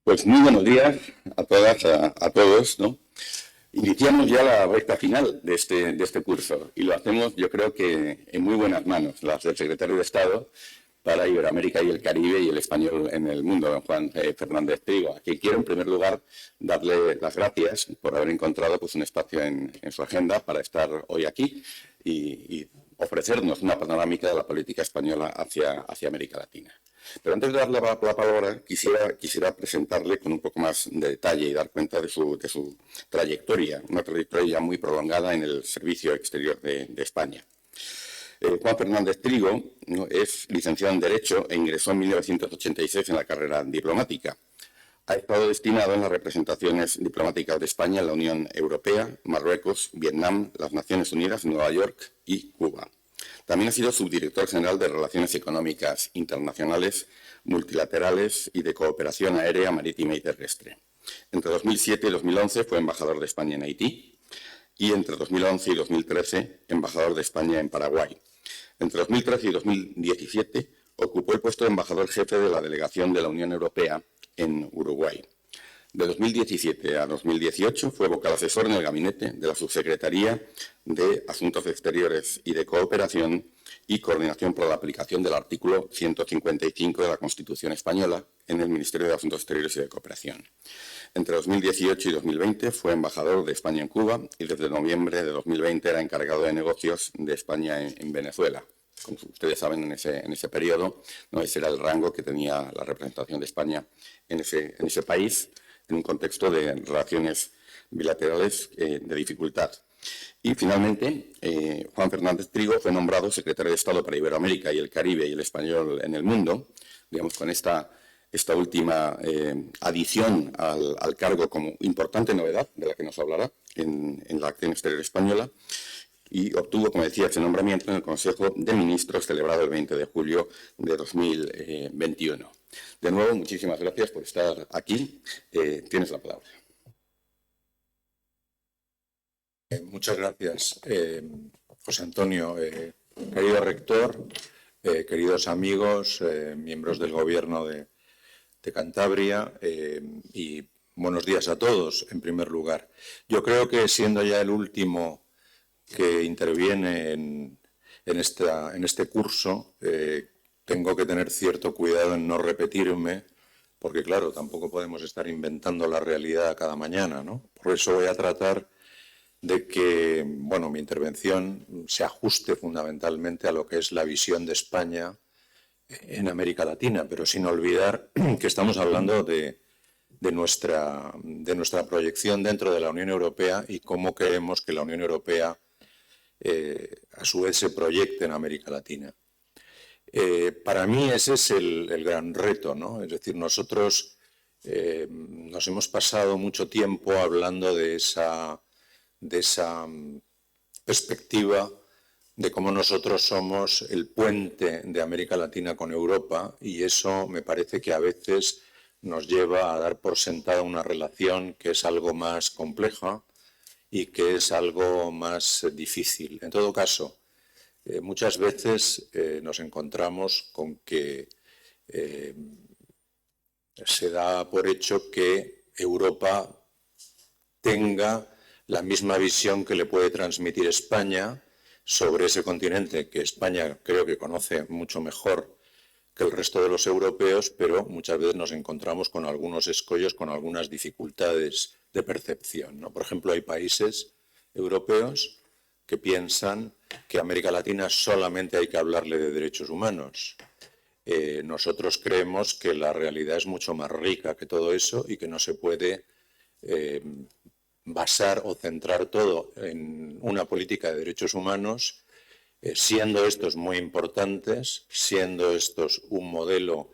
Pues muy buenos días a todas, a todos, ¿no? Iniciamos ya la recta final de este curso y lo hacemos, yo creo que en muy buenas manos, las del Secretario de Estado para Iberoamérica y el Caribe y el español en el mundo, don Juan Fernández Trigo, a quien quiero en primer lugar darle las gracias por haber encontrado pues, un espacio en su agenda para estar hoy aquí y ofrecernos una panorámica de la política española hacia América Latina. Pero antes de darle la palabra, quisiera presentarle con un poco más de detalle y dar cuenta de su trayectoria, una trayectoria muy prolongada en el servicio exterior de España. Juan Fernández Trigo, ¿no?, es licenciado en Derecho e ingresó en 1986 en la carrera diplomática. Ha estado destinado en las representaciones diplomáticas de España en la Unión Europea, Marruecos, Vietnam, las Naciones Unidas, Nueva York y Cuba. También ha sido subdirector general de Relaciones Económicas Internacionales, Multilaterales y de Cooperación Aérea, Marítima y Terrestre. Entre 2007 y 2011 fue embajador de España en Haití y entre 2011 y 2013 embajador de España en Paraguay. Entre 2013 y 2017 ocupó el puesto de embajador jefe de la delegación de la Unión Europea en Uruguay. De 2017 a 2018 fue vocal asesor en el gabinete de la Subsecretaría de Asuntos Exteriores y de Cooperación y Coordinación por la aplicación del artículo 155 de la Constitución Española en el Ministerio de Asuntos Exteriores y de Cooperación. Entre 2018 y 2020 fue embajador de España en Cuba y desde noviembre de 2020 era encargado de negocios de España en Venezuela. Como ustedes saben, en ese periodo, ¿no?, ese era el rango que tenía la representación de España en ese país, en un contexto de relaciones bilaterales de dificultad. Y finalmente, Juan Fernández Trigo fue nombrado secretario de Estado para Iberoamérica y el Caribe y el español en el mundo, digamos, con esta última adición al cargo como importante novedad de la que nos hablará en la acción exterior española, y obtuvo, como decía, ese nombramiento en el Consejo de Ministros celebrado el 20 de julio de 2021. De nuevo, muchísimas gracias por estar aquí. Tienes la palabra. Muchas gracias, José Antonio. Querido rector, queridos amigos, miembros del Gobierno de Cantabria, y buenos días a todos, en primer lugar. Yo creo que siendo ya el último que interviene en este curso, tengo que tener cierto cuidado en no repetirme, porque claro, tampoco podemos estar inventando la realidad cada mañana, ¿no? Por eso voy a tratar de que, bueno, mi intervención se ajuste fundamentalmente a lo que es la visión de España en América Latina, pero sin olvidar que estamos hablando de nuestra proyección dentro de la Unión Europea y cómo queremos que la Unión Europea a su vez se proyecte en América Latina. Para mí ese es el gran reto, ¿no? Es decir, nosotros nos hemos pasado mucho tiempo hablando de esa perspectiva de cómo nosotros somos el puente de América Latina con Europa, y eso me parece que a veces nos lleva a dar por sentada una relación que es algo más compleja y que es algo más difícil. En todo caso, muchas veces nos encontramos con que se da por hecho que Europa tenga la misma visión que le puede transmitir España sobre ese continente que España creo que conoce mucho mejor que el resto de los europeos, pero muchas veces nos encontramos con algunos escollos, con algunas dificultades de percepción, ¿no? Por ejemplo, hay países europeos que piensan que a América Latina solamente hay que hablarle de derechos humanos. Nosotros creemos que la realidad es mucho más rica que todo eso y que no se puede basar o centrar todo en una política de derechos humanos, siendo estos muy importantes, siendo estos un modelo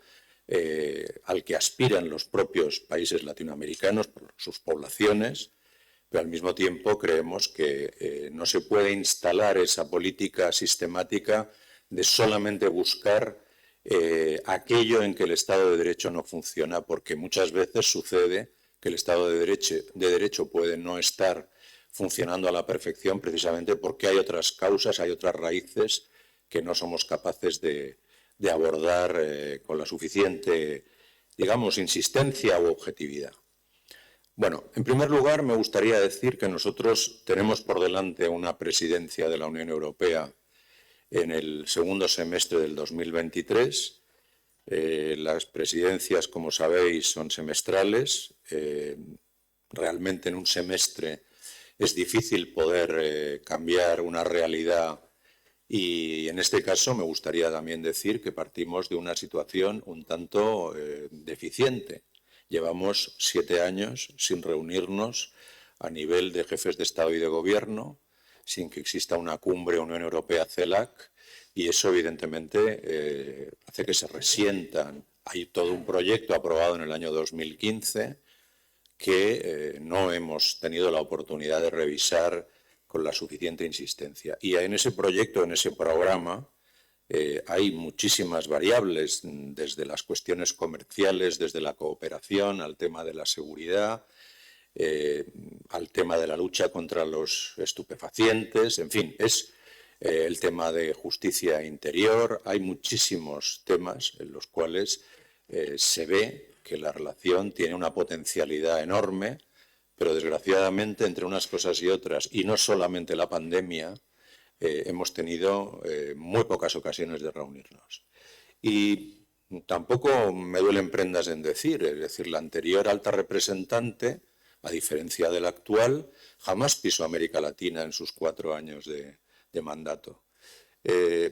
al que aspiran los propios países latinoamericanos por sus poblaciones, pero al mismo tiempo creemos que no se puede instalar esa política sistemática de solamente buscar aquello en que el Estado de Derecho no funciona, porque muchas veces sucede que el Estado de Derecho puede no estar funcionando a la perfección precisamente porque hay otras causas, hay otras raíces que no somos capaces de abordar con la suficiente, digamos, insistencia u objetividad. Bueno, en primer lugar, me gustaría decir que nosotros tenemos por delante una presidencia de la Unión Europea en el segundo semestre del 2023. Las presidencias, como sabéis, son semestrales. Realmente en un semestre es difícil poder cambiar una realidad y en este caso me gustaría también decir que partimos de una situación un tanto deficiente. Llevamos 7 años sin reunirnos a nivel de jefes de Estado y de Gobierno, sin que exista una cumbre Unión Europea-CELAC, y eso evidentemente hace que se resientan. Hay todo un proyecto aprobado en el año 2015 que no hemos tenido la oportunidad de revisar con la suficiente insistencia. Y en ese proyecto, en ese programa, hay muchísimas variables, desde las cuestiones comerciales, desde la cooperación, al tema de la seguridad, al tema de la lucha contra los estupefacientes, en fin, es el tema de justicia interior. Hay muchísimos temas en los cuales se ve que la relación tiene una potencialidad enorme, pero desgraciadamente entre unas cosas y otras, y no solamente la pandemia, hemos tenido muy pocas ocasiones de reunirnos. Y tampoco me duelen prendas en decir, es decir, la anterior alta representante, a diferencia de la actual, jamás pisó América Latina en sus 4 años de mandato.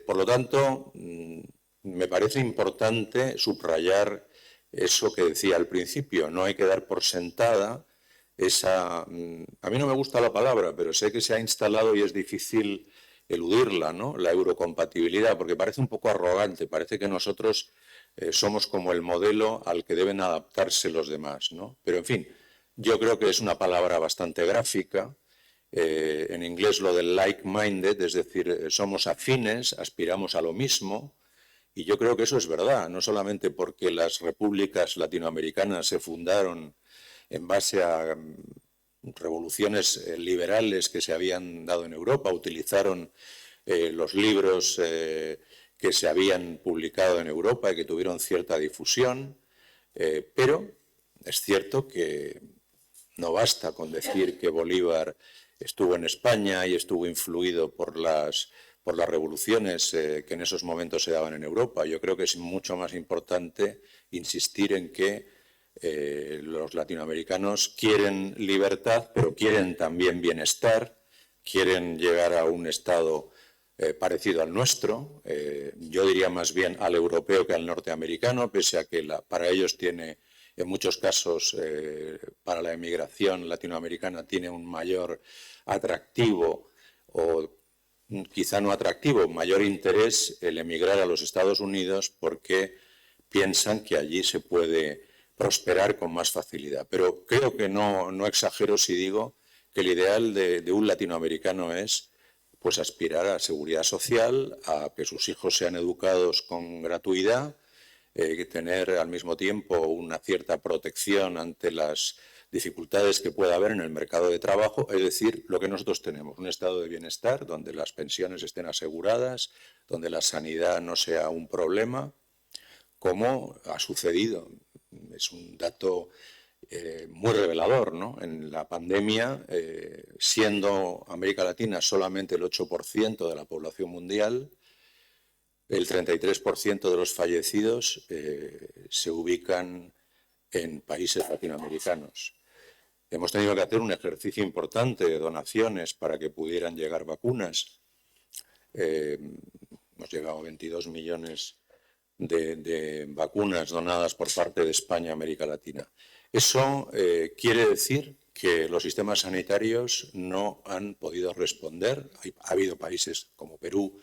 Por lo tanto, me parece importante subrayar eso que decía al principio, no hay que dar por sentada esa... A mí no me gusta la palabra, pero sé que se ha instalado y es difícil eludirla, ¿no? La eurocompatibilidad, porque parece un poco arrogante, parece que nosotros somos como el modelo al que deben adaptarse los demás, ¿no? Pero, en fin, yo creo que es una palabra bastante gráfica. En inglés lo del like-minded, es decir, somos afines, aspiramos a lo mismo, y yo creo que eso es verdad, no solamente porque las repúblicas latinoamericanas se fundaron en base a revoluciones liberales que se habían dado en Europa, utilizaron los libros que se habían publicado en Europa y que tuvieron cierta difusión, pero es cierto que no basta con decir que Bolívar estuvo en España y estuvo influido por las revoluciones que en esos momentos se daban en Europa. Yo creo que es mucho más importante insistir en que los latinoamericanos quieren libertad, pero quieren también bienestar, quieren llegar a un estado parecido al nuestro, yo diría más bien al europeo que al norteamericano, pese a que para ellos tiene, en muchos casos, para la emigración latinoamericana tiene un mayor atractivo, o quizá no atractivo, mayor interés el emigrar a los Estados Unidos porque piensan que allí se puede prosperar con más facilidad. Pero creo que no exagero si digo que el ideal de un latinoamericano es pues aspirar a seguridad social, a que sus hijos sean educados con gratuidad, tener al mismo tiempo una cierta protección ante las dificultades que pueda haber en el mercado de trabajo, es decir, lo que nosotros tenemos, un estado de bienestar donde las pensiones estén aseguradas, donde la sanidad no sea un problema, como ha sucedido. Es un dato muy revelador, ¿no? En la pandemia, siendo América Latina solamente el 8% de la población mundial, el 33% de los fallecidos se ubican en países latinoamericanos. Hemos tenido que hacer un ejercicio importante de donaciones para que pudieran llegar vacunas. Hemos llegado a 22 millones de vacunas donadas por parte de España a América Latina. Eso quiere decir que los sistemas sanitarios no han podido responder. Ha habido países como Perú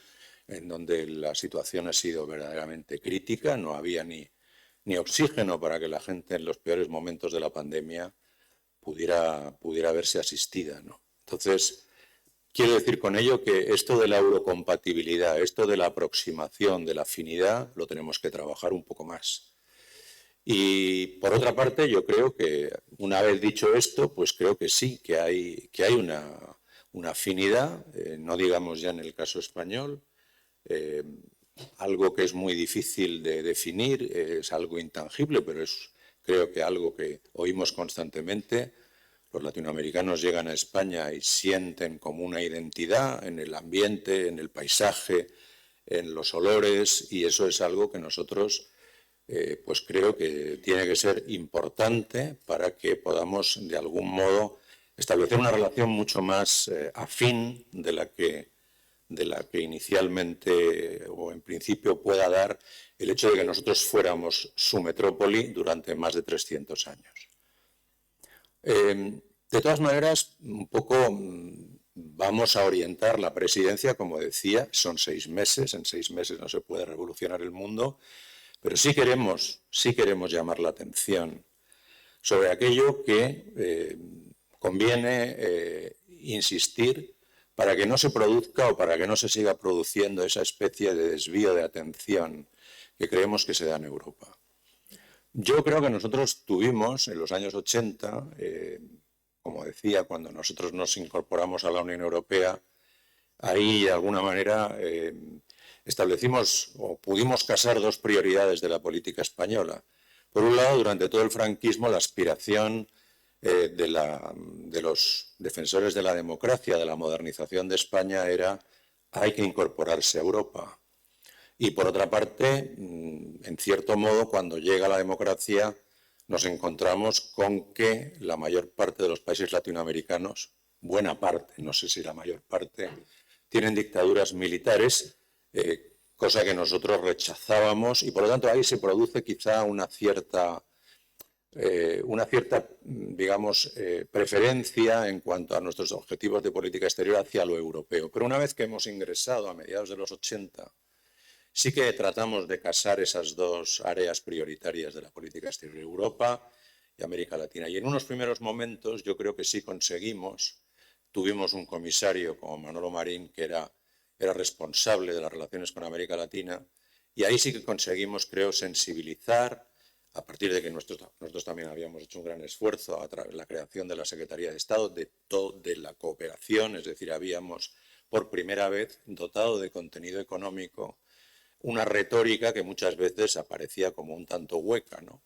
en donde la situación ha sido verdaderamente crítica, no había ni oxígeno para que la gente en los peores momentos de la pandemia pudiera verse asistida, ¿no? Entonces, quiero decir con ello que esto de la eurocompatibilidad, esto de la aproximación, de la afinidad, lo tenemos que trabajar un poco más. Y por otra parte, yo creo que una vez dicho esto, pues creo que sí, que hay una afinidad, no digamos ya en el caso español, algo que es muy difícil de definir, es algo intangible, pero es creo que algo que oímos constantemente. Los latinoamericanos llegan a España y sienten como una identidad en el ambiente, en el paisaje, en los olores, y eso es algo que nosotros pues creo que tiene que ser importante para que podamos de algún modo establecer una relación mucho más afín de la que inicialmente o en principio pueda dar el hecho de que nosotros fuéramos su metrópoli durante más de 300 años. De todas maneras, un poco vamos a orientar la presidencia, como decía, son 6 meses, en 6 meses no se puede revolucionar el mundo, pero sí queremos llamar la atención sobre aquello que conviene insistir para que no se produzca o para que no se siga produciendo esa especie de desvío de atención que creemos que se da en Europa. Yo creo que nosotros tuvimos en los años 80, como decía, cuando nosotros nos incorporamos a la Unión Europea, ahí de alguna manera establecimos o pudimos casar dos prioridades de la política española. Por un lado, durante todo el franquismo, la aspiración de los defensores de la democracia, de la modernización de España, era hay que incorporarse a Europa. Y por otra parte, en cierto modo, cuando llega la democracia, nos encontramos con que la mayor parte de los países latinoamericanos, buena parte, no sé si la mayor parte, tienen dictaduras militares, cosa que nosotros rechazábamos, y por lo tanto ahí se produce quizá una cierta digamos, preferencia en cuanto a nuestros objetivos de política exterior hacia lo europeo. Pero una vez que hemos ingresado a mediados de los 80, sí que tratamos de casar esas dos áreas prioritarias de la política exterior, Europa y América Latina. Y en unos primeros momentos yo creo que sí conseguimos. Tuvimos un comisario como Manolo Marín que era responsable de las relaciones con América Latina, y ahí sí que conseguimos, creo, sensibilizar, a partir de que nosotros también habíamos hecho un gran esfuerzo a través de la creación de la Secretaría de Estado, de la cooperación, es decir, habíamos por primera vez dotado de contenido económico una retórica que muchas veces aparecía como un tanto hueca, ¿no?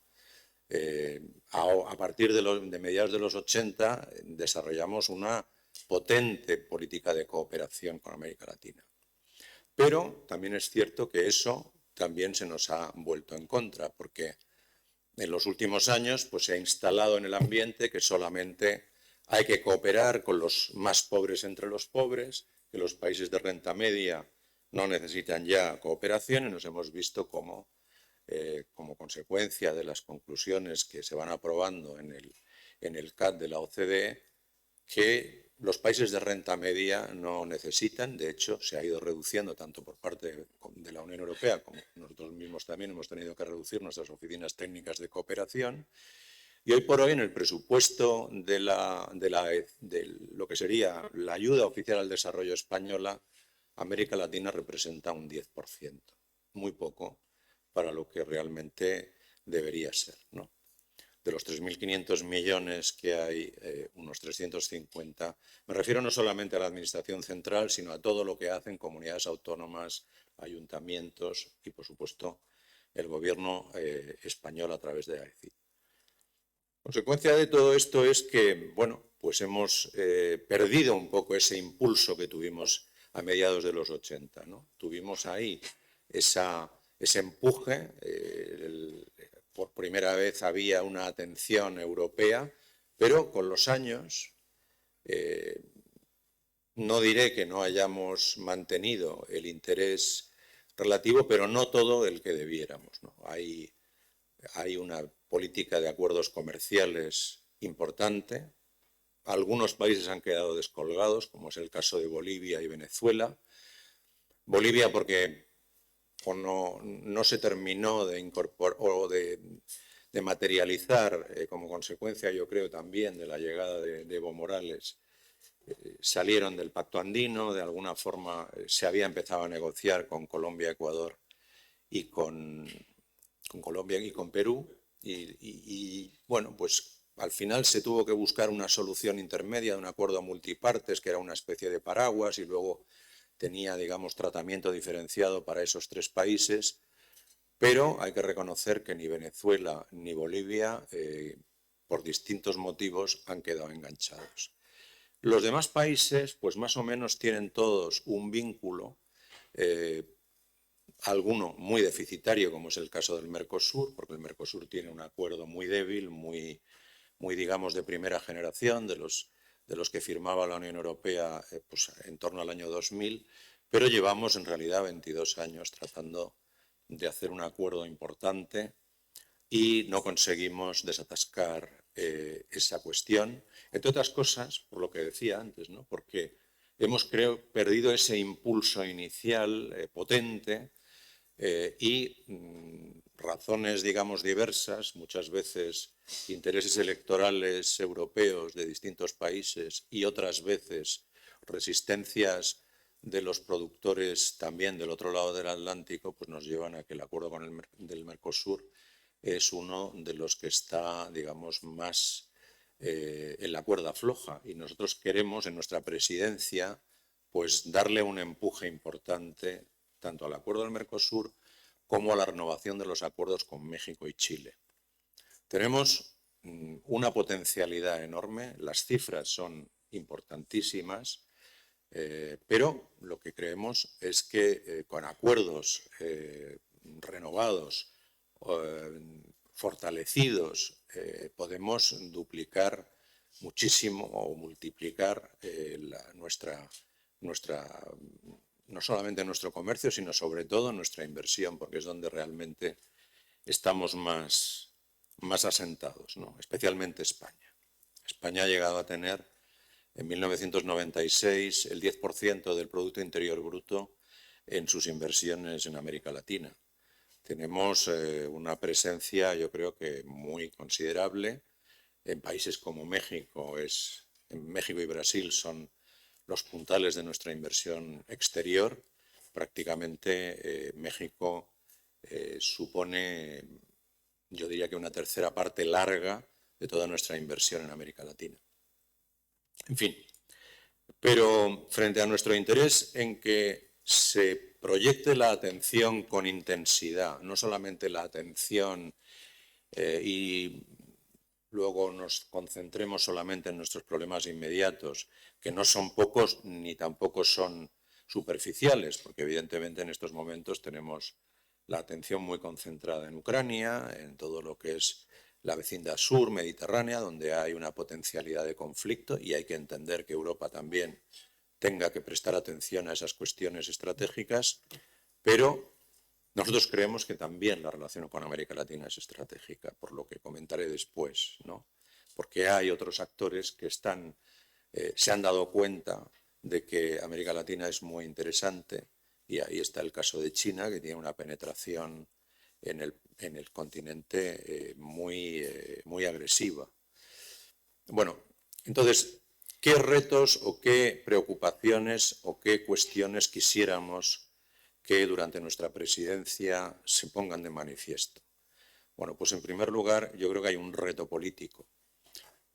A partir de mediados de los 80 desarrollamos una potente política de cooperación con América Latina. Pero también es cierto que eso también se nos ha vuelto en contra, porque en los últimos años pues, se ha instalado en el ambiente que solamente hay que cooperar con los más pobres entre los pobres, que los países de renta media no necesitan ya cooperación, y nos hemos visto como consecuencia de las conclusiones que se van aprobando en el CAD de la OCDE, que los países de renta media no necesitan. De hecho, se ha ido reduciendo tanto por parte de la Unión Europea como nosotros mismos también hemos tenido que reducir nuestras oficinas técnicas de cooperación. Y hoy por hoy, en el presupuesto de lo que sería la ayuda oficial al desarrollo española, América Latina representa un 10%, muy poco para lo que realmente debería ser, ¿no? De los 3.500 millones que hay, unos 350, me refiero no solamente a la Administración Central, sino a todo lo que hacen comunidades autónomas, ayuntamientos y, por supuesto, el Gobierno español a través de AECI. Consecuencia de todo esto es que, bueno, pues hemos perdido un poco ese impulso que tuvimos a mediados de los 80, ¿no? Tuvimos ahí ese empuje, por primera vez había una atención europea, pero con los años, no diré que no hayamos mantenido el interés relativo, pero no todo el que debiéramos, ¿no? Hay una política de acuerdos comerciales importante. Algunos países han quedado descolgados, como es el caso de Bolivia y Venezuela. Bolivia porque no se terminó de incorporar o de materializar, como consecuencia, yo creo, también de la llegada de Evo Morales, salieron del Pacto Andino, de alguna forma se había empezado a negociar con Colombia, Ecuador y con Colombia y con Perú, y bueno, pues al final se tuvo que buscar una solución intermedia de un acuerdo multipartes que era una especie de paraguas, y luego tenía, digamos, tratamiento diferenciado para esos 3 países, pero hay que reconocer que ni Venezuela ni Bolivia, por distintos motivos, han quedado enganchados. Los demás países, pues más o menos tienen todos un vínculo, alguno muy deficitario, como es el caso del Mercosur, porque el Mercosur tiene un acuerdo muy débil, muy digamos, de primera generación, de los que firmaba la Unión Europea pues, en torno al año 2000, pero llevamos en realidad 22 años tratando de hacer un acuerdo importante y no conseguimos desatascar esa cuestión, entre otras cosas, por lo que decía antes, ¿no? Porque hemos, creo, perdido ese impulso inicial potente y razones, digamos, diversas, muchas veces intereses electorales europeos de distintos países y otras veces resistencias de los productores también del otro lado del Atlántico, pues nos llevan a que el acuerdo del Mercosur es uno de los que está, digamos, más en la cuerda floja. Y nosotros queremos, en nuestra presidencia, pues darle un empuje importante tanto al acuerdo del Mercosur como a la renovación de los acuerdos con México y Chile. Tenemos una potencialidad enorme, las cifras son importantísimas, pero lo que creemos es que con acuerdos renovados, fortalecidos, podemos duplicar muchísimo o multiplicar no solamente nuestro comercio, sino sobre todo nuestra inversión, porque es donde realmente estamos más asentados, ¿no? Especialmente España. España ha llegado a tener en 1996 el 10% del Producto Interior Bruto en sus inversiones en América Latina. Tenemos una presencia, yo creo que muy considerable, en países como México. México y Brasil son los puntales de nuestra inversión exterior. Prácticamente México supone, yo diría que una tercera parte larga de toda nuestra inversión en América Latina. En fin, pero frente a nuestro interés en que se proyecte la atención con intensidad, no solamente la atención y luego nos concentremos solamente en nuestros problemas inmediatos, que no son pocos ni tampoco son superficiales, porque evidentemente en estos momentos tenemos la atención muy concentrada en Ucrania, en todo lo que es la vecindad sur mediterránea, donde hay una potencialidad de conflicto y hay que entender que Europa también tenga que prestar atención a esas cuestiones estratégicas, pero nosotros creemos que también la relación con América Latina es estratégica, por lo que comentaré después, ¿no? Porque hay otros actores que se han dado cuenta de que América Latina es muy interesante, y ahí está el caso de China, que tiene una penetración en el continente muy agresiva. Bueno, entonces, ¿qué retos o qué preocupaciones o qué cuestiones quisiéramos que durante nuestra presidencia se pongan de manifiesto? Bueno, pues en primer lugar, yo creo que hay un reto político.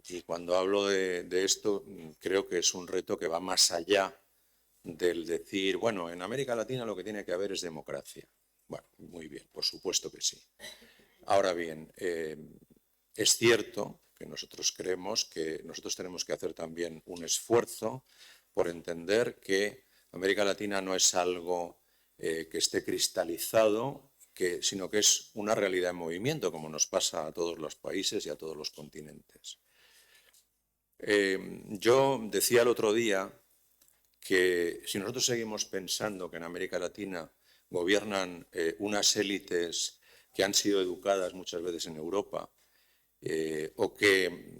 Y cuando hablo de esto, creo que es un reto que va más allá del decir, bueno, en América Latina lo que tiene que haber es democracia. Bueno, muy bien, por supuesto que sí. Ahora bien, es cierto que nosotros creemos que nosotros tenemos que hacer también un esfuerzo por entender que América Latina no es algo que esté cristalizado, sino que es una realidad en movimiento, como nos pasa a todos los países y a todos los continentes. Yo decía el otro día que si nosotros seguimos pensando que en América Latina gobiernan unas élites que han sido educadas muchas veces en Europa o que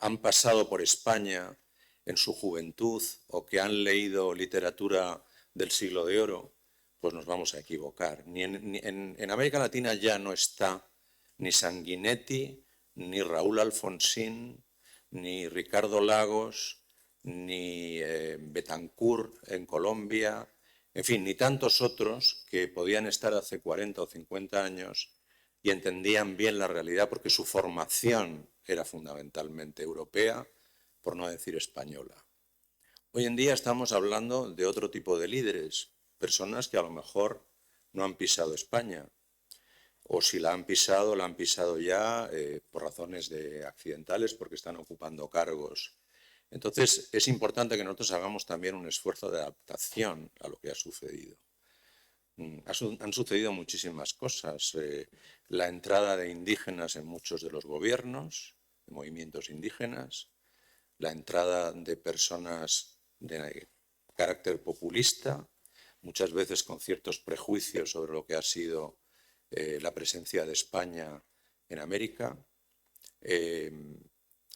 han pasado por España en su juventud o que han leído literatura del siglo de oro, pues nos vamos a equivocar. En América Latina ya no está ni Sanguinetti, ni Raúl Alfonsín, ni Ricardo Lagos, ni Betancourt en Colombia, en fin, ni tantos otros que podían estar hace 40 o 50 años y entendían bien la realidad porque su formación era fundamentalmente europea, por no decir española. Hoy en día estamos hablando de otro tipo de líderes, personas que a lo mejor no han pisado España, o si la han pisado ya por razones accidentales, porque están ocupando cargos. Entonces, es importante que nosotros hagamos también un esfuerzo de adaptación a lo que ha sucedido. Han sucedido muchísimas cosas. La entrada de indígenas en muchos de los gobiernos, de movimientos indígenas, la entrada de personas de carácter populista, muchas veces con ciertos prejuicios sobre lo que ha sido la presencia de España en América.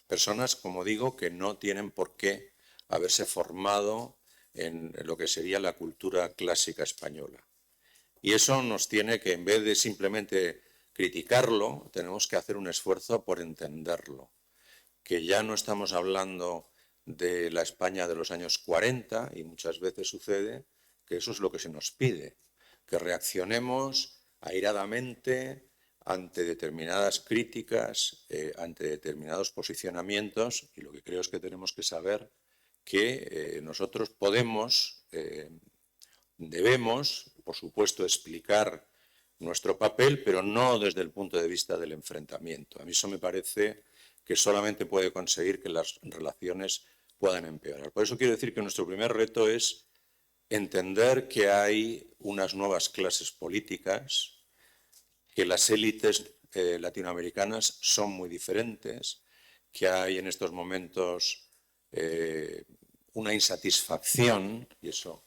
Personas, como digo, que no tienen por qué haberse formado en lo que sería la cultura clásica española. Y eso nos tiene que, en vez de simplemente criticarlo, tenemos que hacer un esfuerzo por entenderlo. Que ya no estamos hablando de la España de los años 40, y muchas veces sucede que eso es lo que se nos pide, que reaccionemos airadamente ante determinadas críticas, ante determinados posicionamientos, y lo que creo es que tenemos que saber que nosotros podemos, debemos, por supuesto, explicar nuestro papel, pero no desde el punto de vista del enfrentamiento. A mí eso me parece que solamente puede conseguir que las relaciones puedan empeorar. Por eso quiero decir que nuestro primer reto es entender que hay unas nuevas clases políticas, que las élites latinoamericanas son muy diferentes, que hay en estos momentos una insatisfacción, y eso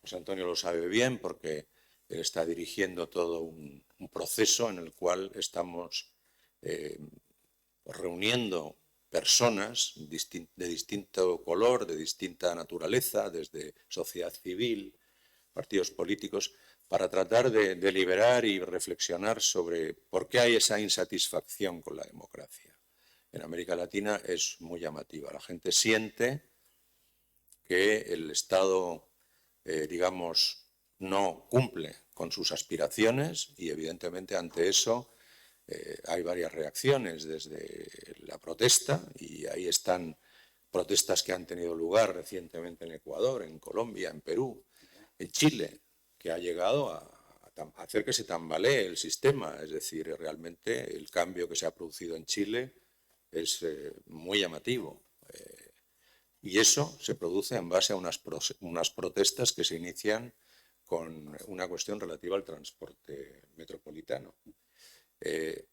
José Antonio lo sabe bien porque él está dirigiendo todo un proceso en el cual estamos reuniendo personas de distinto color, de distinta naturaleza, desde sociedad civil, partidos políticos, para tratar de deliberar y reflexionar sobre por qué hay esa insatisfacción con la democracia. En América Latina es muy llamativa. La gente siente que el Estado, digamos, no cumple con sus aspiraciones y evidentemente ante eso hay varias reacciones desde la protesta, y ahí están protestas que han tenido lugar recientemente en Ecuador, en Colombia, en Perú, en Chile, que ha llegado a hacer que se tambalee el sistema. Es decir, realmente el cambio que se ha producido en Chile es muy llamativo. Y eso se produce en base a unas protestas que se inician con una cuestión relativa al transporte metropolitano.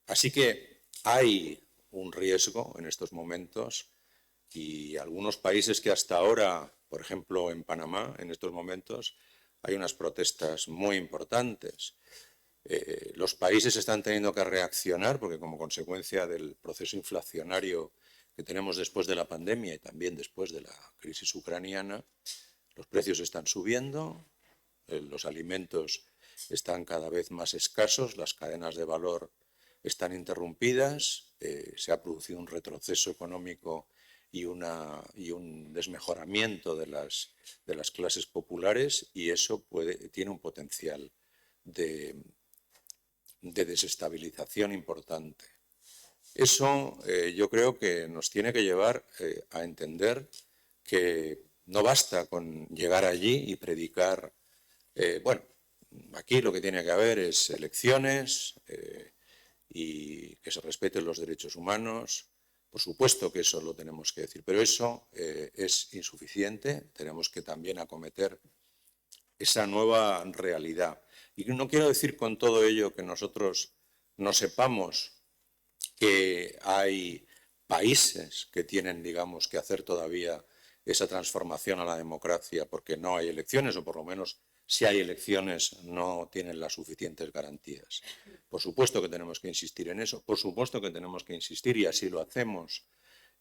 Así que hay un riesgo en estos momentos, y algunos países que hasta ahora, por ejemplo en Panamá, en estos momentos hay unas protestas muy importantes. Los países están teniendo que reaccionar porque como consecuencia del proceso inflacionario que tenemos después de la pandemia y también después de la crisis ucraniana, los precios están subiendo, los alimentos están cada vez más escasos, las cadenas de valor están interrumpidas, se ha producido un retroceso económico y un desmejoramiento de las clases populares, y eso tiene un potencial de desestabilización importante. Eso yo creo que nos tiene que llevar a entender que no basta con llegar allí y predicar, bueno, aquí lo que tiene que haber es elecciones y que se respeten los derechos humanos. Por supuesto que eso lo tenemos que decir, pero eso es insuficiente. Tenemos que también acometer esa nueva realidad. Y no quiero decir con todo ello que nosotros no sepamos que hay países que tienen, digamos, que hacer todavía esa transformación a la democracia porque no hay elecciones, o por lo menos si hay elecciones no tienen las suficientes garantías. Por supuesto que tenemos que insistir en eso, por supuesto que tenemos que insistir, y así lo hacemos,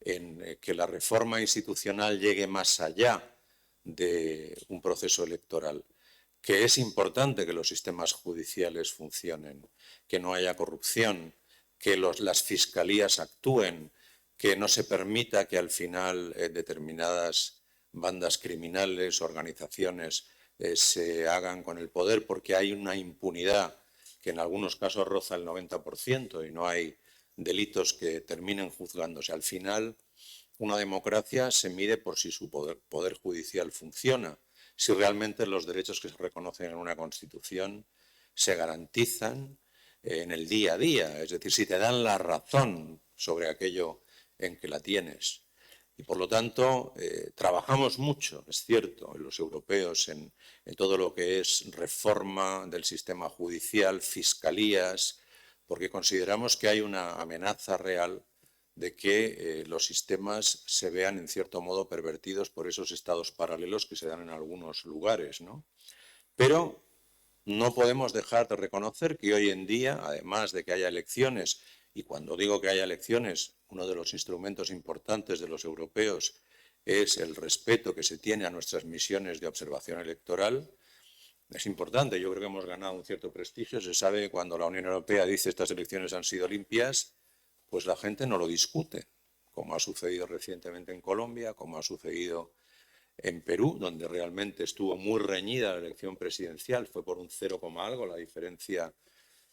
en que la reforma institucional llegue más allá de un proceso electoral, que es importante que los sistemas judiciales funcionen, que no haya corrupción, que las fiscalías actúen, que no se permita que al final determinadas bandas criminales, organizaciones se hagan con el poder, porque hay una impunidad que en algunos casos roza el 90% y no hay delitos que terminen juzgándose. Al final una democracia se mide por si su poder judicial funciona, si realmente los derechos que se reconocen en una Constitución se garantizan en el día a día, es decir, si te dan la razón sobre aquello en que la tienes. Y por lo tanto, trabajamos mucho, es cierto, los europeos en todo lo que es reforma del sistema judicial, fiscalías, porque consideramos que hay una amenaza real de que los sistemas se vean en cierto modo pervertidos por esos estados paralelos que se dan en algunos lugares, ¿no? Pero no podemos dejar de reconocer que hoy en día, además de que haya elecciones, y cuando digo que haya elecciones, uno de los instrumentos importantes de los europeos es el respeto que se tiene a nuestras misiones de observación electoral. Es importante, yo creo que hemos ganado un cierto prestigio. Se sabe que cuando la Unión Europea dice estas elecciones han sido limpias, pues la gente no lo discute, como ha sucedido recientemente en Colombia, como ha sucedido en Perú, donde realmente estuvo muy reñida la elección presidencial, fue por un 0, algo la diferencia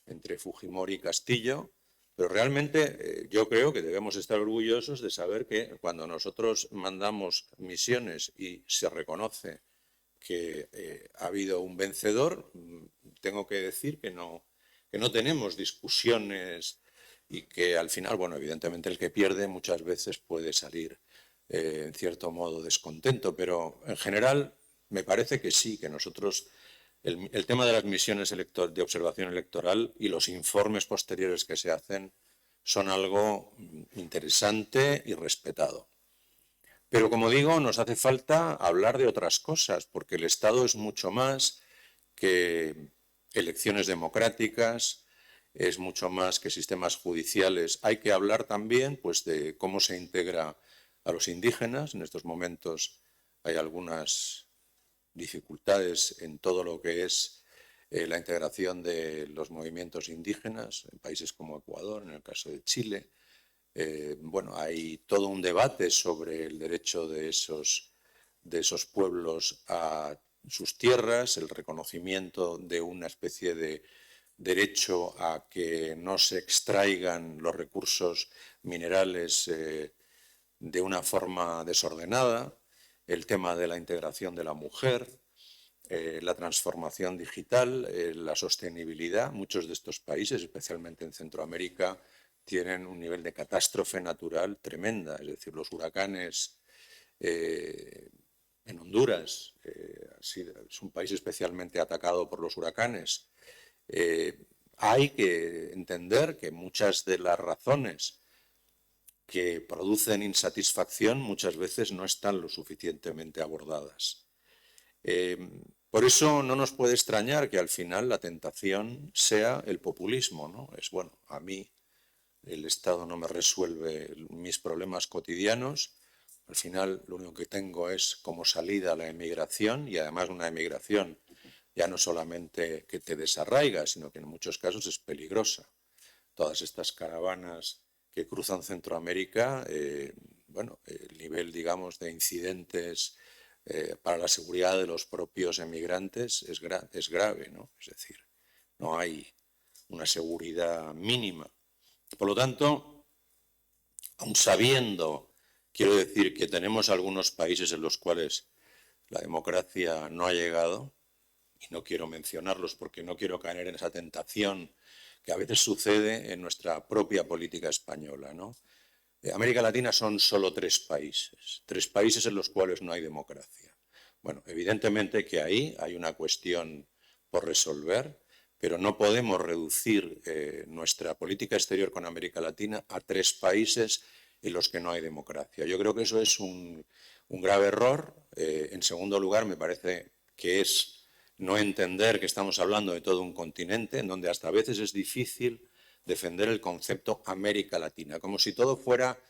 entre Fujimori y Castillo, pero realmente yo creo que debemos estar orgullosos de saber que cuando nosotros mandamos misiones y se reconoce que ha habido un vencedor, tengo que decir que no tenemos discusiones y que al final, bueno, evidentemente el que pierde muchas veces puede salir en cierto modo descontento, pero en general me parece que sí, que nosotros el tema de las misiones de observación electoral y los informes posteriores que se hacen son algo interesante y respetado. Pero como digo, nos hace falta hablar de otras cosas, porque el Estado es mucho más que elecciones democráticas, es mucho más que sistemas judiciales. Hay que hablar también, pues, de cómo se integra a los indígenas. En estos momentos hay algunas dificultades en todo lo que es la integración de los movimientos indígenas en países como Ecuador, en el caso de Chile. Bueno, hay todo un debate sobre el derecho de esos pueblos a sus tierras, el reconocimiento de una especie de derecho a que no se extraigan los recursos minerales de una forma desordenada, el tema de la integración de la mujer, la transformación digital, la sostenibilidad. Muchos de estos países, especialmente en Centroamérica, tienen un nivel de catástrofe natural tremenda, es decir, los huracanes en Honduras es un país especialmente atacado por los huracanes. Hay que entender que muchas de las razones que producen insatisfacción muchas veces no están lo suficientemente abordadas. Por eso no nos puede extrañar que al final la tentación sea el populismo, ¿no? Es, bueno, a mí el Estado no me resuelve mis problemas cotidianos, al final lo único que tengo es como salida la emigración, y además una emigración ya no solamente que te desarraiga, sino que en muchos casos es peligrosa. Todas estas caravanas que cruzan Centroamérica, bueno, el nivel, digamos, de incidentes para la seguridad de los propios emigrantes es grave, ¿no? Es decir, no hay una seguridad mínima. Por lo tanto, aun sabiendo, quiero decir que tenemos algunos países en los cuales la democracia no ha llegado, y no quiero mencionarlos porque no quiero caer en esa tentación que a veces sucede en nuestra propia política española, ¿no? América Latina son solo 3 países en los cuales no hay democracia. Bueno, evidentemente que ahí hay una cuestión por resolver, pero no podemos reducir nuestra política exterior con América Latina a 3 países en los que no hay democracia. Yo creo que eso es un grave error. En segundo lugar, me parece que es no entender que estamos hablando de todo un continente en donde hasta a veces es difícil defender el concepto América Latina, como si todo fuera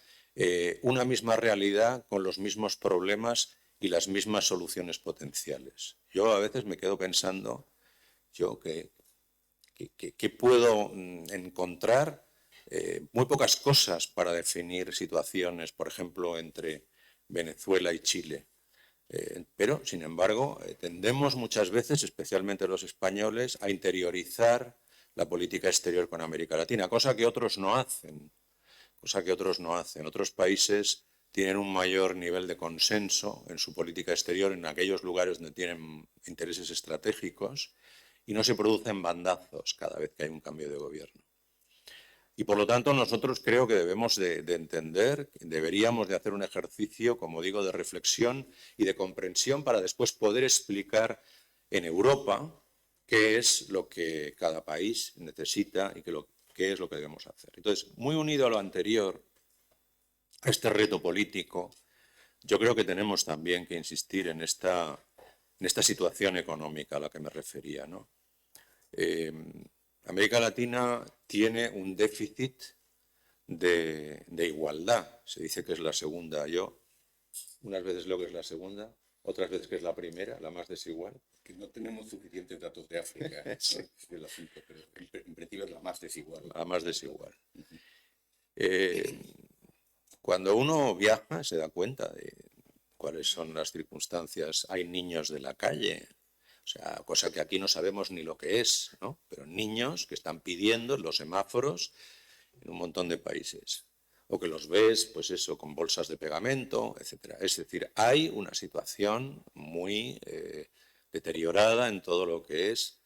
una misma realidad con los mismos problemas y las mismas soluciones potenciales. Yo a veces me quedo pensando que puedo encontrar muy pocas cosas para definir situaciones, por ejemplo, entre Venezuela y Chile. Pero, sin embargo, tendemos muchas veces, especialmente los españoles, a interiorizar la política exterior con América Latina, cosa que otros no hacen. Otros países tienen un mayor nivel de consenso en su política exterior en aquellos lugares donde tienen intereses estratégicos y no se producen bandazos cada vez que hay un cambio de gobierno. Y por lo tanto nosotros creo que debemos de entender, deberíamos de hacer un ejercicio, como digo, de reflexión y de comprensión para después poder explicar en Europa qué es lo que cada país necesita y qué es lo que debemos hacer. Entonces, muy unido a lo anterior, a este reto político, yo creo que tenemos también que insistir en esta situación económica a la que me refería, ¿no? América Latina tiene un déficit de igualdad. Se dice que es la segunda. Yo unas veces leo que es la segunda, otras veces que es la primera, la más desigual. Que no tenemos suficientes datos de África, Sí. Es el asunto, pero en principio es la más desigual. La más desigual. Cuando uno viaja se da cuenta de cuáles son las circunstancias. Hay niños de la calle, o sea, cosa que aquí no sabemos ni lo que es, ¿no? Pero niños que están pidiendo en los semáforos en un montón de países. O que los ves, pues eso, con bolsas de pegamento, etc. Es decir, hay una situación muy deteriorada en todo lo que es,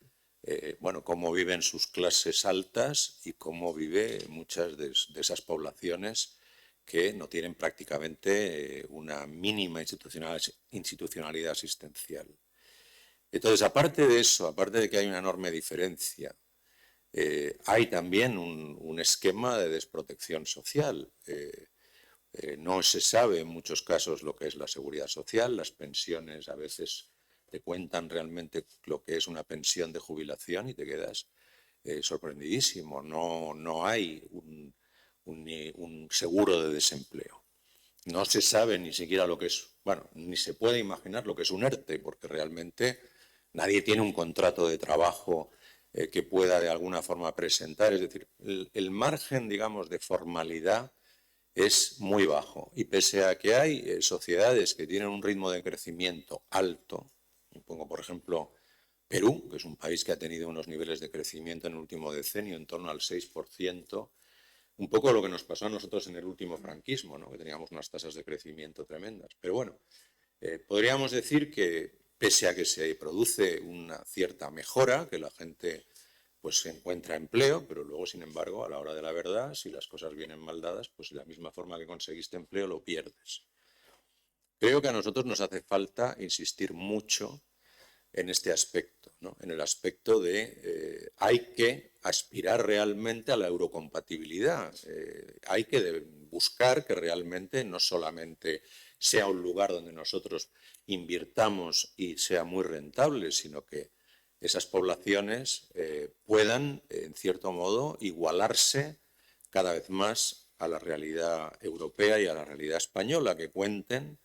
bueno, cómo viven sus clases altas y cómo vive muchas de esas poblaciones que no tienen prácticamente una mínima institucionalidad asistencial. Entonces, aparte de eso, aparte de que hay una enorme diferencia, hay también un esquema de desprotección social. No se sabe en muchos casos lo que es la seguridad social, las pensiones a veces te cuentan realmente lo que es una pensión de jubilación y te quedas sorprendidísimo. No hay un seguro de desempleo. No se sabe ni siquiera lo que es, bueno, ni se puede imaginar lo que es un ERTE, porque realmente nadie tiene un contrato de trabajo que pueda de alguna forma presentar. Es decir, el margen, digamos, de formalidad es muy bajo. Y pese a que hay sociedades que tienen un ritmo de crecimiento alto, pongo por ejemplo Perú, que es un país que ha tenido unos niveles de crecimiento en el último decenio en torno al 6%, un poco lo que nos pasó a nosotros en el último franquismo, ¿no? Que teníamos unas tasas de crecimiento tremendas. Pero bueno, podríamos decir que pese a que se produce una cierta mejora, que la gente pues se encuentra empleo, pero luego, sin embargo, a la hora de la verdad, si las cosas vienen mal dadas, pues de la misma forma que conseguiste empleo, lo pierdes. Creo que a nosotros nos hace falta insistir mucho en este aspecto, ¿no? En el aspecto de hay que aspirar realmente a la eurocompatibilidad, hay que buscar que realmente no solamente sea un lugar donde nosotros invirtamos y sea muy rentable, sino que esas poblaciones puedan, en cierto modo, igualarse cada vez más a la realidad europea y a la realidad española, que cuenten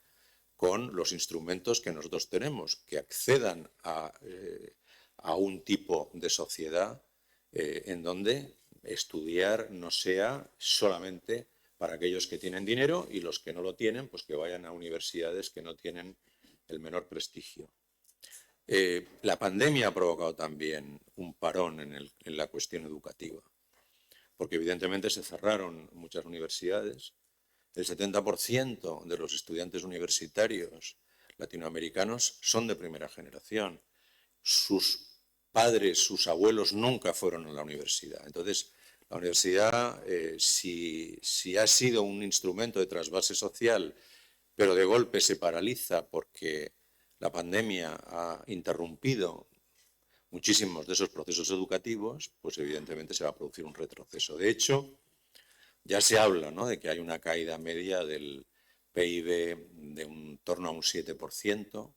con los instrumentos que nosotros tenemos, que accedan a un tipo de sociedad en donde estudiar no sea solamente para aquellos que tienen dinero y los que no lo tienen, pues que vayan a universidades que no tienen el menor prestigio. La pandemia ha provocado también un parón en la cuestión educativa, porque evidentemente se cerraron muchas universidades. El 70% de los estudiantes universitarios latinoamericanos son de primera generación. Sus padres, sus abuelos nunca fueron a la universidad. Entonces, la universidad, si ha sido un instrumento de trasvase social, pero de golpe se paraliza porque la pandemia ha interrumpido muchísimos de esos procesos educativos, pues evidentemente se va a producir un retroceso. De hecho, ya se habla, ¿no?, de que hay una caída media del PIB de en torno a un 7%,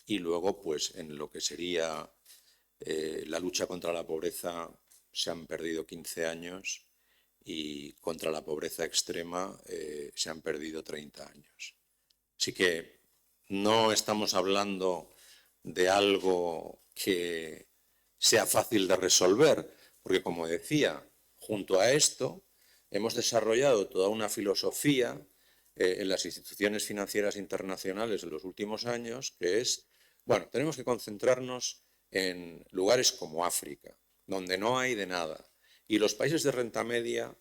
y luego, pues, en lo que sería la lucha contra la pobreza se han perdido 15 años y contra la pobreza extrema se han perdido 30 años. Así que no estamos hablando de algo que sea fácil de resolver, porque, como decía, junto a esto hemos desarrollado toda una filosofía en las instituciones financieras internacionales de los últimos años, que es, bueno, tenemos que concentrarnos en lugares como África, donde no hay de nada. Y los países de renta media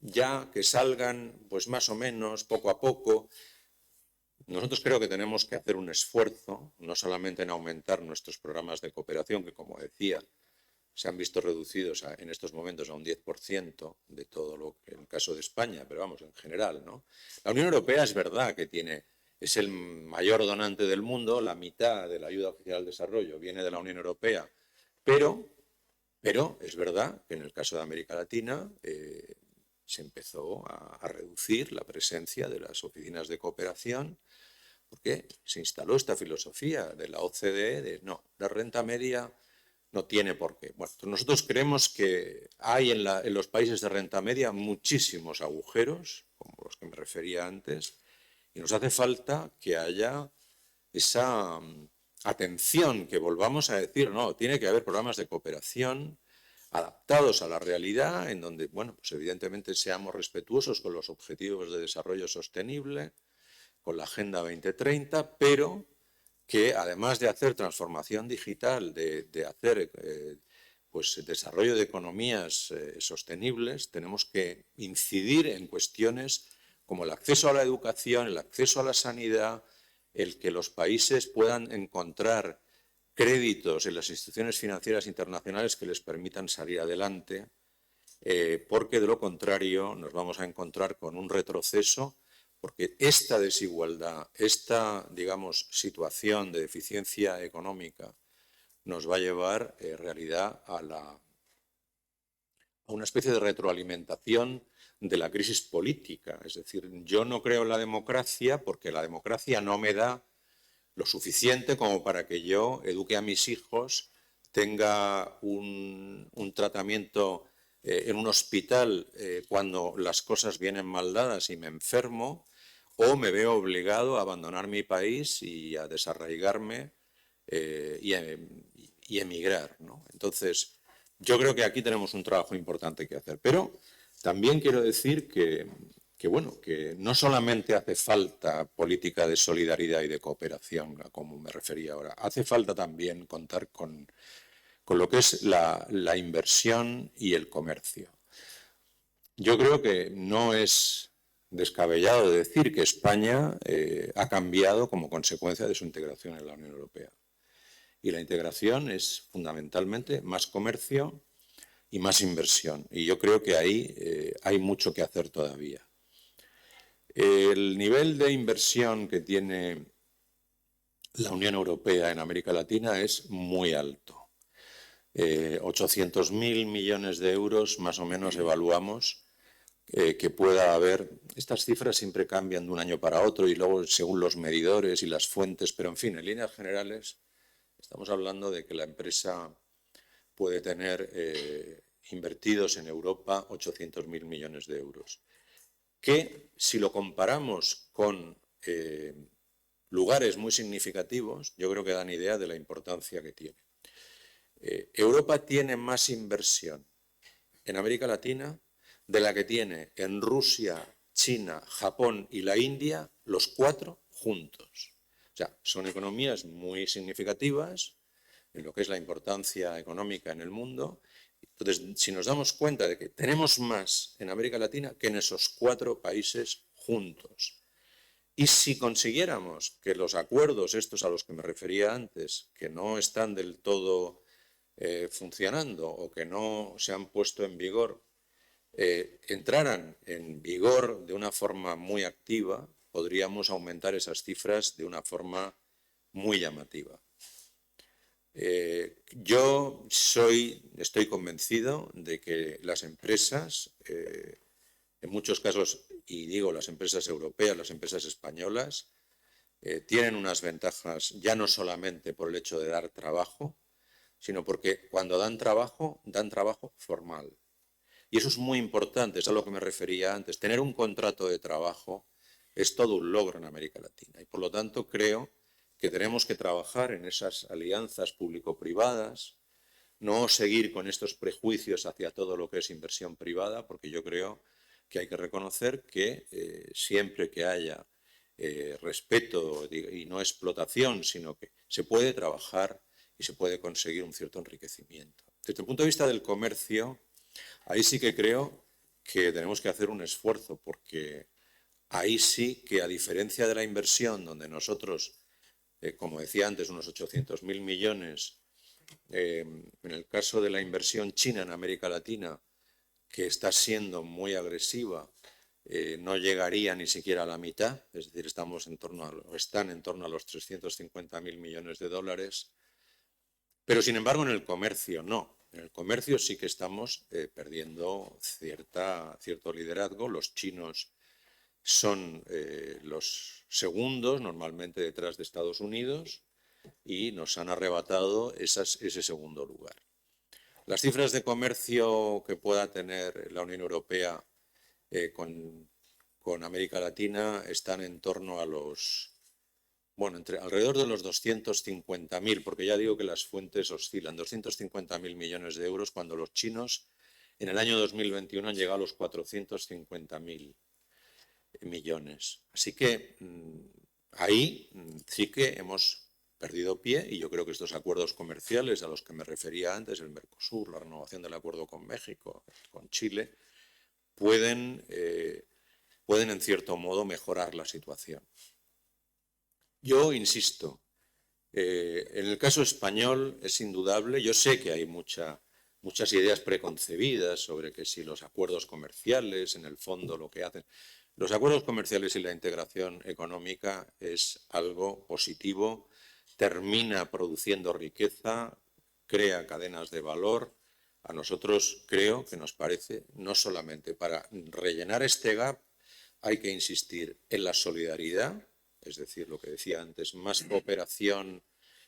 ya que salgan pues más o menos poco a poco. Nosotros creo que tenemos que hacer un esfuerzo, no solamente en aumentar nuestros programas de cooperación, que como decía, se han visto reducidos en estos momentos a un 10% de todo lo que en el caso de España, pero vamos, en general, ¿no? La Unión Europea es verdad que es el mayor donante del mundo, la mitad de la ayuda oficial al desarrollo viene de la Unión Europea, pero es verdad que en el caso de América Latina se empezó a reducir la presencia de las oficinas de cooperación porque se instaló esta filosofía de la OCDE de no, la renta media no tiene por qué. Bueno, nosotros creemos que hay en los países de renta media muchísimos agujeros, como los que me refería antes, y nos hace falta que haya esa atención, que volvamos a decir, no, tiene que haber programas de cooperación adaptados a la realidad, en donde, bueno, pues evidentemente seamos respetuosos con los objetivos de desarrollo sostenible, con la Agenda 2030, pero que además de hacer transformación digital, de hacer pues, desarrollo de economías sostenibles, tenemos que incidir en cuestiones como el acceso a la educación, el acceso a la sanidad, el que los países puedan encontrar créditos en las instituciones financieras internacionales que les permitan salir adelante, porque de lo contrario nos vamos a encontrar con un retroceso, porque esta desigualdad, esta, digamos, situación de deficiencia económica nos va a llevar en realidad a una especie de retroalimentación de la crisis política. Es decir, yo no creo en la democracia porque la democracia no me da lo suficiente como para que yo eduque a mis hijos, tenga un tratamiento en un hospital cuando las cosas vienen mal dadas y me enfermo, o me veo obligado a abandonar mi país y a desarraigarme y emigrar, ¿no? Entonces, yo creo que aquí tenemos un trabajo importante que hacer. Pero también quiero decir bueno, que no solamente hace falta política de solidaridad y de cooperación, como me refería ahora, hace falta también contar con lo que es la inversión y el comercio. Yo creo que no es descabellado decir que España ha cambiado como consecuencia de su integración en la Unión Europea. Y la integración es fundamentalmente más comercio y más inversión. Y yo creo que ahí hay mucho que hacer todavía. El nivel de inversión que tiene la Unión Europea en América Latina es muy alto. 800.000 millones de euros más o menos evaluamos que pueda haber. Estas cifras siempre cambian de un año para otro y luego según los medidores y las fuentes, pero en fin, en líneas generales estamos hablando de que la empresa puede tener invertidos en Europa 800.000 millones de euros. Que si lo comparamos con lugares muy significativos, yo creo que dan idea de la importancia que tiene. Europa tiene más inversión en América Latina de la que tiene en Rusia, China, Japón y la India, los 4 juntos. O sea, son economías muy significativas en lo que es la importancia económica en el mundo. Entonces, si nos damos cuenta de que tenemos más en América Latina que en esos 4 países juntos, y si consiguiéramos que los acuerdos estos a los que me refería antes, que no están del todo funcionando o que no se han puesto en vigor, entraran en vigor de una forma muy activa, podríamos aumentar esas cifras de una forma muy llamativa. Yo estoy convencido de que las empresas, en muchos casos, y digo las empresas europeas, las empresas españolas, tienen unas ventajas ya no solamente por el hecho de dar trabajo, sino porque cuando dan trabajo formal. Y eso es muy importante, es a lo que me refería antes. Tener un contrato de trabajo es todo un logro en América Latina. Y por lo tanto creo que tenemos que trabajar en esas alianzas público-privadas, no seguir con estos prejuicios hacia todo lo que es inversión privada, porque yo creo que hay que reconocer que siempre que haya respeto y no explotación, sino que se puede trabajar y se puede conseguir un cierto enriquecimiento. Desde el punto de vista del comercio, ahí sí que creo que tenemos que hacer un esfuerzo, porque ahí sí que, a diferencia de la inversión, donde nosotros, como decía antes, unos 800.000 millones, en el caso de la inversión china en América Latina, que está siendo muy agresiva, no llegaría ni siquiera a la mitad, es decir, están en torno a los 350.000 millones de dólares, pero sin embargo en el comercio no. En el comercio sí que estamos perdiendo cierto liderazgo. Los chinos son los segundos, normalmente detrás de Estados Unidos, y nos han arrebatado ese segundo lugar. Las cifras de comercio que pueda tener la Unión Europea con América Latina están en torno a alrededor de los 250.000, porque ya digo que las fuentes oscilan, 250.000 millones de euros, cuando los chinos en el año 2021 han llegado a los 450.000 millones. Así que ahí sí que hemos perdido pie, y yo creo que estos acuerdos comerciales a los que me refería antes, el Mercosur, la renovación del acuerdo con México, con Chile, pueden en cierto modo mejorar la situación. Yo insisto, en el caso español es indudable, yo sé que hay muchas ideas preconcebidas sobre que si los acuerdos comerciales, en el fondo lo que hacen. Los acuerdos comerciales y la integración económica es algo positivo, termina produciendo riqueza, crea cadenas de valor. A nosotros creo que nos parece, no solamente para rellenar este gap, hay que insistir en la solidaridad, es decir, lo que decía antes, más cooperación,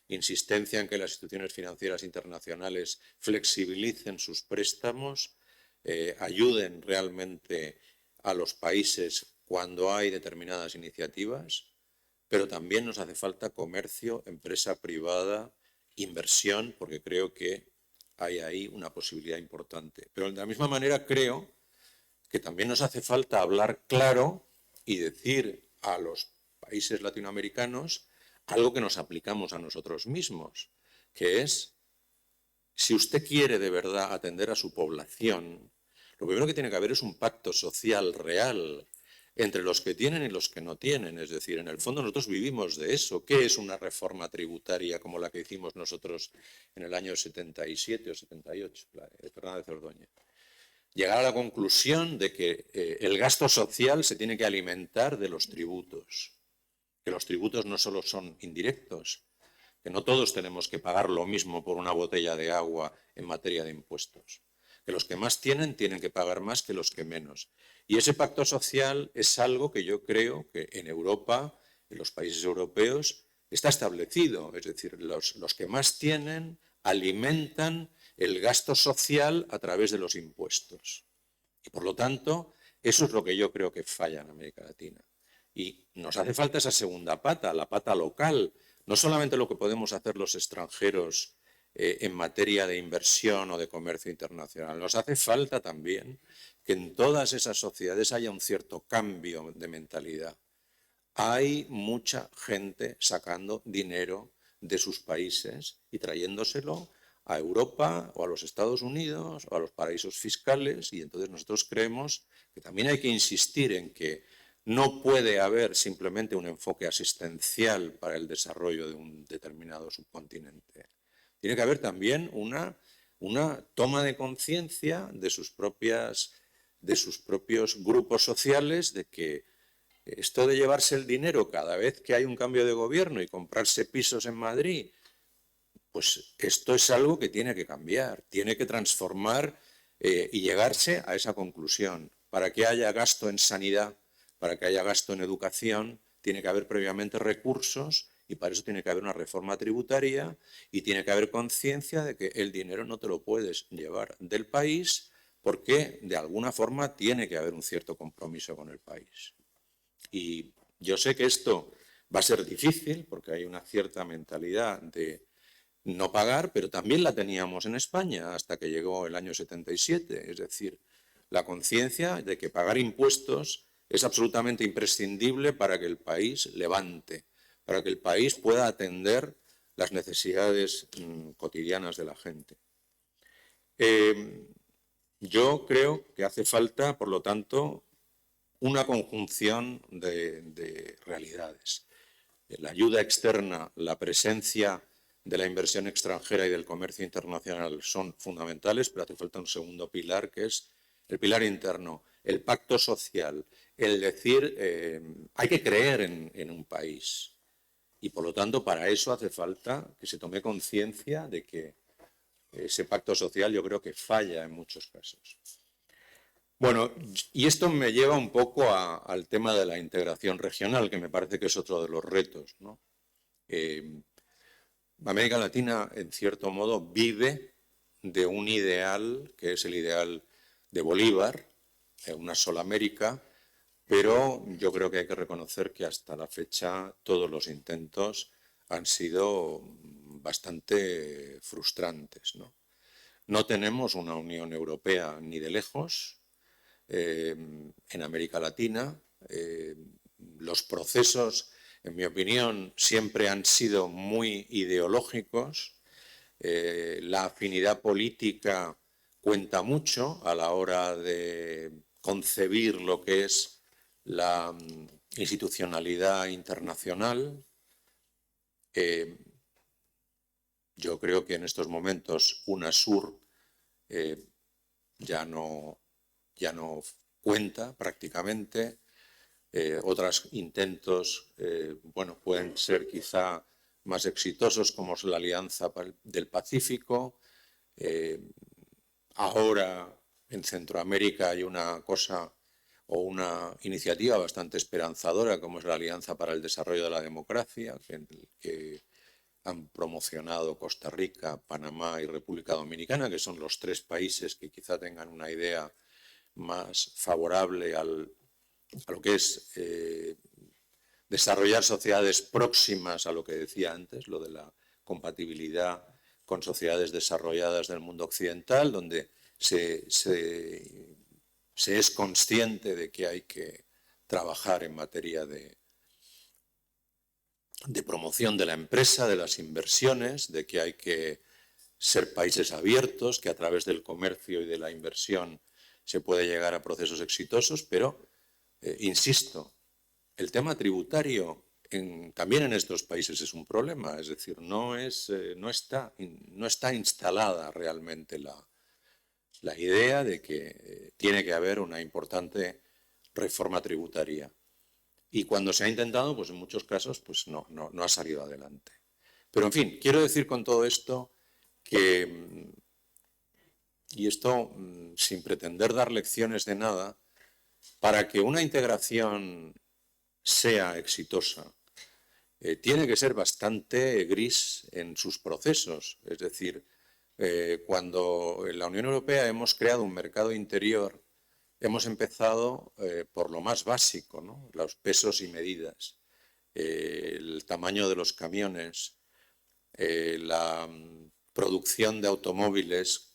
insistencia en que las instituciones financieras internacionales flexibilicen sus préstamos, ayuden realmente a los países cuando hay determinadas iniciativas, pero también nos hace falta comercio, empresa privada, inversión, porque creo que hay ahí una posibilidad importante. Pero de la misma manera creo que también nos hace falta hablar claro y decir a los países latinoamericanos algo que nos aplicamos a nosotros mismos, que es, si usted quiere de verdad atender a su población, lo primero que tiene que haber es un pacto social real entre los que tienen y los que no tienen. Es decir, en el fondo nosotros vivimos de eso. ¿Qué es una reforma tributaria como la que hicimos nosotros en el año 77 o 78, la de Fernández Ordóñez? Llegar a la conclusión de que el gasto social se tiene que alimentar de los tributos, que los tributos no solo son indirectos, que no todos tenemos que pagar lo mismo por una botella de agua en materia de impuestos, que los que más tienen que pagar más que los que menos. Y ese pacto social es algo que yo creo que en Europa, en los países europeos, está establecido. Es decir, los que más tienen alimentan el gasto social a través de los impuestos. Y por lo tanto, eso es lo que yo creo que falla en América Latina. Y nos hace falta esa segunda pata, la pata local. No solamente lo que podemos hacer los extranjeros en materia de inversión o de comercio internacional. Nos hace falta también que en todas esas sociedades haya un cierto cambio de mentalidad. Hay mucha gente sacando dinero de sus países y trayéndoselo a Europa o a los Estados Unidos o a los paraísos fiscales, y entonces nosotros creemos que también hay que insistir en que no puede haber simplemente un enfoque asistencial para el desarrollo de un determinado subcontinente. Tiene que haber también una toma de conciencia de sus propios grupos sociales, de que esto de llevarse el dinero cada vez que hay un cambio de gobierno y comprarse pisos en Madrid, pues esto es algo que tiene que cambiar, tiene que transformar y llegarse a esa conclusión. Para que haya gasto en sanidad, para que haya gasto en educación, tiene que haber previamente recursos, y para eso tiene que haber una reforma tributaria y tiene que haber conciencia de que el dinero no te lo puedes llevar del país, porque de alguna forma tiene que haber un cierto compromiso con el país. Y yo sé que esto va a ser difícil porque hay una cierta mentalidad de no pagar, pero también la teníamos en España hasta que llegó el año 77. Es decir, la conciencia de que pagar impuestos es absolutamente imprescindible para que el país levante, para que el país pueda atender las necesidades cotidianas de la gente. Yo creo que hace falta, por lo tanto, una conjunción de realidades. La ayuda externa, la presencia de la inversión extranjera y del comercio internacional son fundamentales, pero hace falta un segundo pilar, que es el pilar interno, el pacto social, el decir, hay que creer en un país. Y por lo tanto, para eso hace falta que se tome conciencia de que ese pacto social yo creo que falla en muchos casos. Bueno, y esto me lleva un poco al tema de la integración regional, que me parece que es otro de los retos, ¿no? América Latina, en cierto modo, vive de un ideal, que es el ideal de Bolívar, una sola América, pero yo creo que hay que reconocer que hasta la fecha todos los intentos han sido bastante frustrantes, ¿no? No tenemos una Unión Europea ni de lejos. En América Latina, los procesos, en mi opinión, siempre han sido muy ideológicos. La afinidad política cuenta mucho a la hora de concebir lo que es la institucionalidad internacional. Yo creo que en estos momentos UNASUR ya no cuenta prácticamente. Otros intentos, bueno, pueden ser quizá más exitosos, como es la Alianza del Pacífico. Ahora en Centroamérica hay una cosa o una iniciativa bastante esperanzadora, como es la Alianza para el Desarrollo de la Democracia, que han promocionado Costa Rica, Panamá y República Dominicana, que son los tres países que quizá tengan una idea más favorable a lo que es desarrollar sociedades próximas a lo que decía antes, lo de la compatibilidad con sociedades desarrolladas del mundo occidental, donde se es consciente de que hay que trabajar en materia de promoción de la empresa, de las inversiones, de que hay que ser países abiertos, que a través del comercio y de la inversión se puede llegar a procesos exitosos, pero, insisto, el tema tributario también en estos países es un problema, es decir, no está instalada realmente la idea de que tiene que haber una importante reforma tributaria. Y cuando se ha intentado, pues en muchos casos pues no ha salido adelante. Pero en fin, quiero decir con todo esto que, y esto sin pretender dar lecciones de nada, para que una integración sea exitosa, tiene que ser bastante gris en sus procesos. Es decir, cuando en la Unión Europea hemos creado un mercado interior, hemos empezado por lo más básico, ¿no? Los pesos y medidas, el tamaño de los camiones, la producción de automóviles,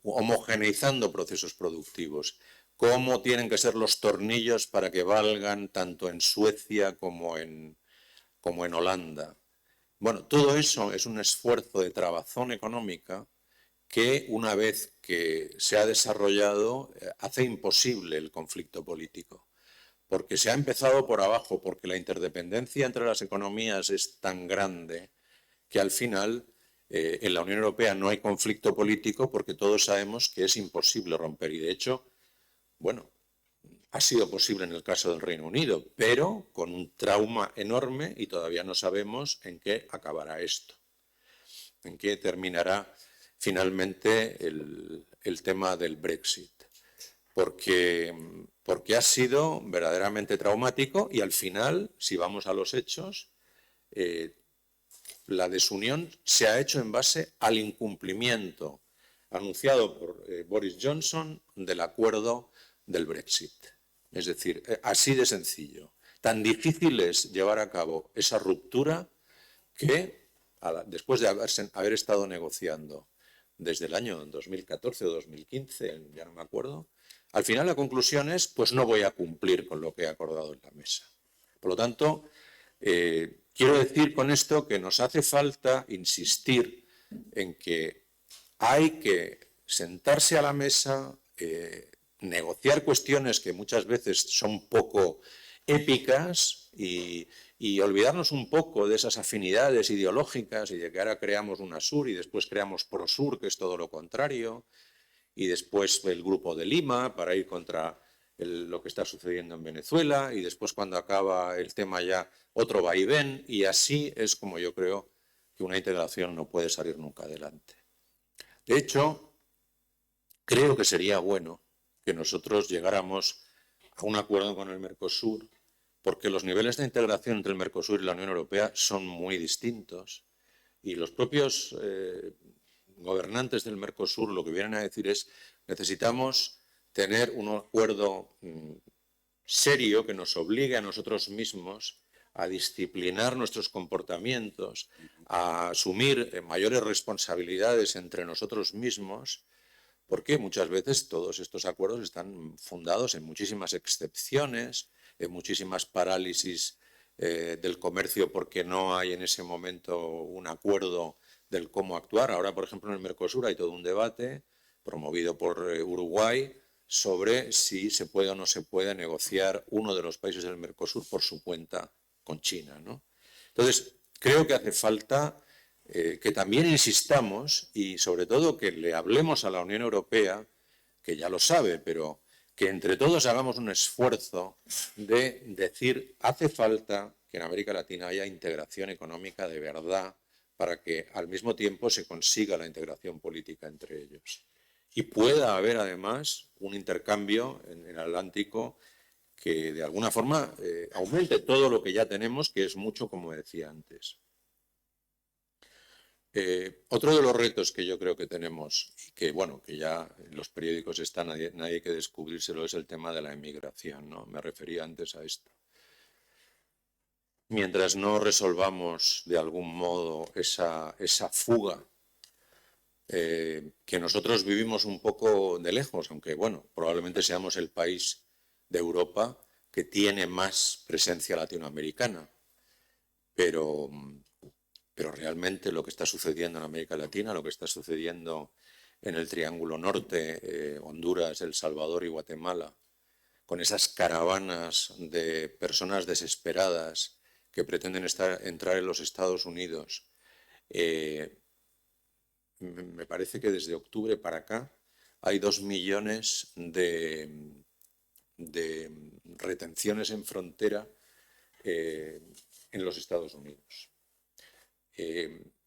homogeneizando procesos productivos, cómo tienen que ser los tornillos para que valgan tanto en Suecia como en Holanda. Bueno, todo eso es un esfuerzo de trabazón económica que, una vez que se ha desarrollado, hace imposible el conflicto político. Porque se ha empezado por abajo, porque la interdependencia entre las economías es tan grande que al final en la Unión Europea no hay conflicto político, porque todos sabemos que es imposible romper. Y de hecho, bueno, ha sido posible en el caso del Reino Unido, pero con un trauma enorme, y todavía no sabemos en qué acabará esto, en qué terminará finalmente el tema del Brexit. Porque ha sido verdaderamente traumático y al final, si vamos a los hechos, la desunión se ha hecho en base al incumplimiento anunciado por Boris Johnson del acuerdo del Brexit. Es decir, así de sencillo. Tan difícil es llevar a cabo esa ruptura que, después de haber estado negociando desde el año 2014 o 2015, ya no me acuerdo, al final la conclusión es, pues no voy a cumplir con lo que he acordado en la mesa. Por lo tanto, quiero decir con esto que nos hace falta insistir en que hay que sentarse a la mesa negociar cuestiones que muchas veces son poco épicas y olvidarnos un poco de esas afinidades ideológicas y de que ahora creamos UNASUR y después creamos PROSUR, que es todo lo contrario, y después el Grupo de Lima para ir contra lo que está sucediendo en Venezuela, y después cuando acaba el tema ya otro vaivén, y así es como yo creo que una integración no puede salir nunca adelante. De hecho, creo que sería bueno que nosotros llegáramos a un acuerdo con el Mercosur, porque los niveles de integración entre el Mercosur y la Unión Europea son muy distintos, y los propios gobernantes del Mercosur lo que vienen a decir es: necesitamos tener un acuerdo serio que nos obligue a nosotros mismos a disciplinar nuestros comportamientos, a asumir mayores responsabilidades entre nosotros mismos, porque muchas veces todos estos acuerdos están fundados en muchísimas excepciones, en muchísimas parálisis del comercio, porque no hay en ese momento un acuerdo del cómo actuar. Ahora, por ejemplo, en el Mercosur hay todo un debate promovido por Uruguay sobre si se puede o no se puede negociar uno de los países del Mercosur por su cuenta con China, ¿no? Entonces, creo que hace falta que también insistamos y sobre todo que le hablemos a la Unión Europea, que ya lo sabe, pero que entre todos hagamos un esfuerzo de decir: hace falta que en América Latina haya integración económica de verdad para que al mismo tiempo se consiga la integración política entre ellos. Y pueda haber además un intercambio en el Atlántico que de alguna forma aumente todo lo que ya tenemos, que es mucho, como decía antes. Otro de los retos que yo creo que tenemos, que bueno, que ya en los periódicos está, nadie hay que descubrírselo, es el tema de la emigración, ¿no? Me refería antes a esto. Mientras no resolvamos de algún modo esa fuga que nosotros vivimos un poco de lejos, aunque bueno, probablemente seamos el país de Europa que tiene más presencia latinoamericana, pero realmente lo que está sucediendo en América Latina, lo que está sucediendo en el Triángulo Norte, Honduras, El Salvador y Guatemala, con esas caravanas de personas desesperadas que pretenden entrar en los Estados Unidos, me parece que desde octubre para acá hay 2 millones de retenciones en frontera en los Estados Unidos.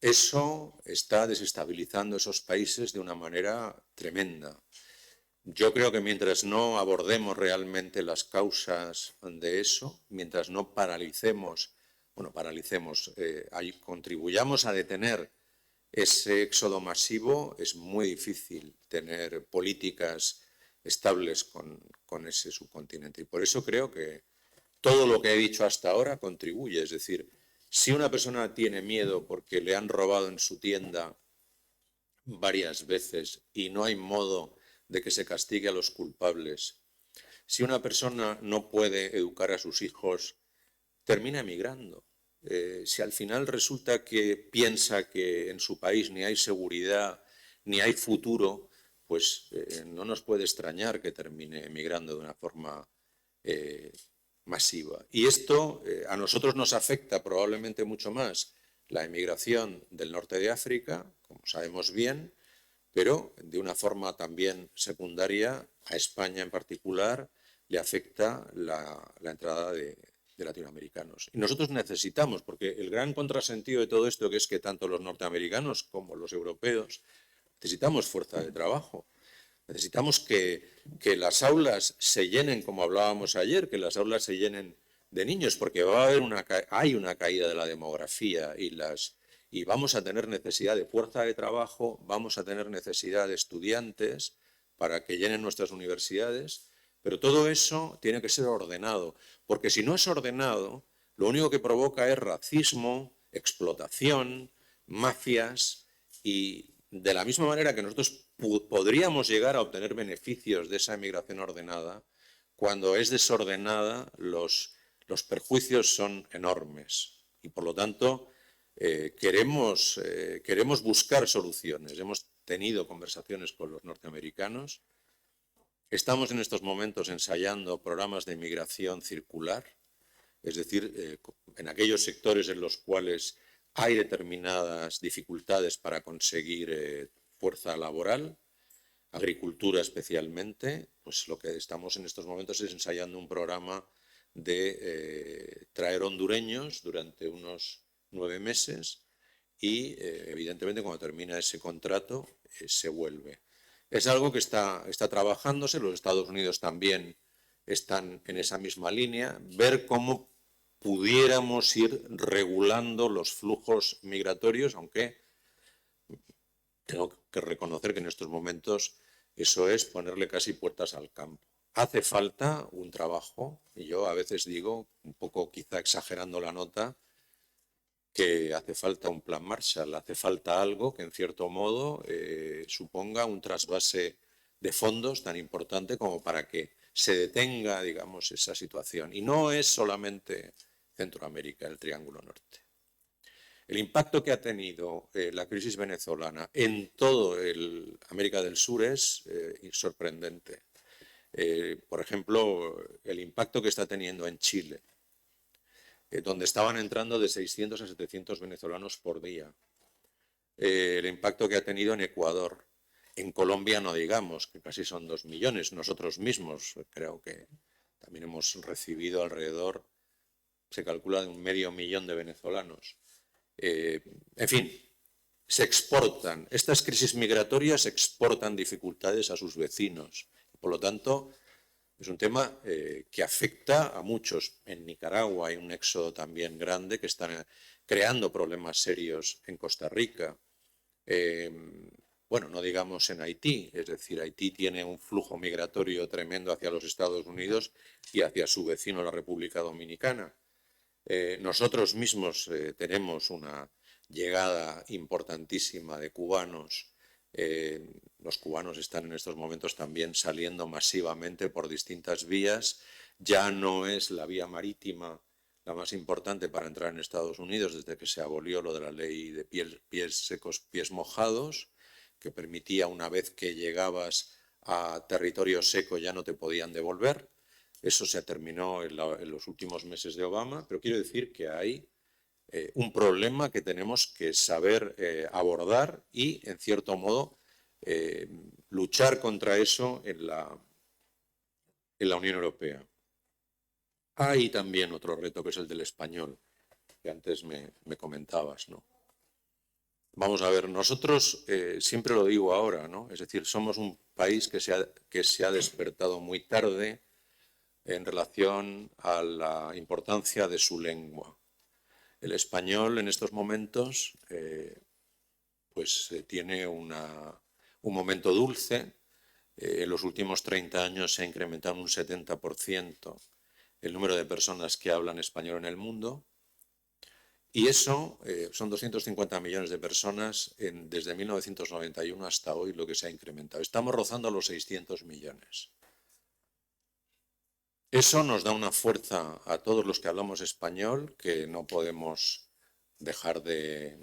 Eso está desestabilizando esos países de una manera tremenda. Yo creo que mientras no abordemos realmente las causas de eso, mientras no contribuyamos a detener ese éxodo masivo, es muy difícil tener políticas estables con ese subcontinente. Y por eso creo que todo lo que he dicho hasta ahora contribuye. Es decir, si una persona tiene miedo porque le han robado en su tienda varias veces y no hay modo de que se castigue a los culpables, si una persona no puede educar a sus hijos, termina emigrando. Si al final resulta que piensa que en su país ni hay seguridad ni hay futuro, pues no nos puede extrañar que termine emigrando de una forma masiva. Y esto a nosotros nos afecta probablemente mucho más la emigración del norte de África, como sabemos bien, pero de una forma también secundaria a España en particular le afecta la entrada de latinoamericanos. Y nosotros necesitamos, porque el gran contrasentido de todo esto, que es que tanto los norteamericanos como los europeos necesitamos fuerza de trabajo. Necesitamos que las aulas se llenen, como hablábamos ayer, que las aulas se llenen de niños, porque hay una caída de la demografía y vamos a tener necesidad de fuerza de trabajo, vamos a tener necesidad de estudiantes para que llenen nuestras universidades, pero todo eso tiene que ser ordenado, porque si no es ordenado, lo único que provoca es racismo, explotación, mafias, y de la misma manera que nosotros podríamos llegar a obtener beneficios de esa emigración ordenada, cuando es desordenada los perjuicios son enormes. Y por lo tanto queremos buscar soluciones. Hemos tenido conversaciones con los norteamericanos Estamos en estos momentos ensayando programas de migración circular, es decir, en aquellos sectores en los cuales hay determinadas dificultades para conseguir fuerza laboral, agricultura especialmente, pues lo que estamos en estos momentos es ensayando un programa de traer hondureños durante unos 9 meses y evidentemente cuando termina ese contrato se vuelve. Es algo que está trabajándose, los Estados Unidos también están en esa misma línea, ver cómo pudiéramos ir regulando los flujos migratorios, aunque tengo que reconocer que en estos momentos eso es ponerle casi puertas al campo. Hace falta un trabajo, y yo a veces digo, un poco quizá exagerando la nota, que hace falta un plan Marshall, hace falta algo que en cierto modo suponga un trasvase de fondos tan importante como para que se detenga, digamos, esa situación. Y no es solamente Centroamérica, el Triángulo Norte. El impacto que ha tenido la crisis venezolana en toda América del Sur es sorprendente. Por ejemplo, el impacto que está teniendo en Chile, donde estaban entrando de 600 a 700 venezolanos por día. El impacto que ha tenido en Ecuador. En Colombia no digamos, que casi son 2 millones. Nosotros mismos creo que también hemos recibido alrededor, se calcula, de 500.000 de venezolanos. En fin, se exportan. Estas crisis migratorias exportan dificultades a sus vecinos. Por lo tanto, es un tema que afecta a muchos. En Nicaragua hay un éxodo también grande que está creando problemas serios en Costa Rica. Bueno, no digamos en Haití, es decir, Haití tiene un flujo migratorio tremendo hacia los Estados Unidos y hacia su vecino, la República Dominicana. Nosotros mismos tenemos una llegada importantísima de cubanos. Los cubanos están en estos momentos también saliendo masivamente por distintas vías. Ya no es la vía marítima la más importante para entrar en Estados Unidos desde que se abolió lo de la ley de pies secos, pies mojados, que permitía, una vez que llegabas a territorio seco, ya no te podían devolver. Eso se terminó en los últimos meses de Obama, pero quiero decir que hay un problema que tenemos que saber abordar y, en cierto modo, luchar contra eso en la Unión Europea. Hay también otro reto, que es el del español, que antes me comentabas, ¿no? Vamos a ver, nosotros, siempre lo digo ahora, ¿no? Es decir, somos un país que se ha despertado muy tarde en relación a la importancia de su lengua. El español en estos momentos tiene un momento dulce. En los últimos 30 años se ha incrementado un 70% el número de personas que hablan español en el mundo. Y eso son 250 millones de personas desde 1991 hasta hoy, lo que se ha incrementado. Estamos rozando los 600 millones. Eso nos da una fuerza a todos los que hablamos español que no podemos dejar de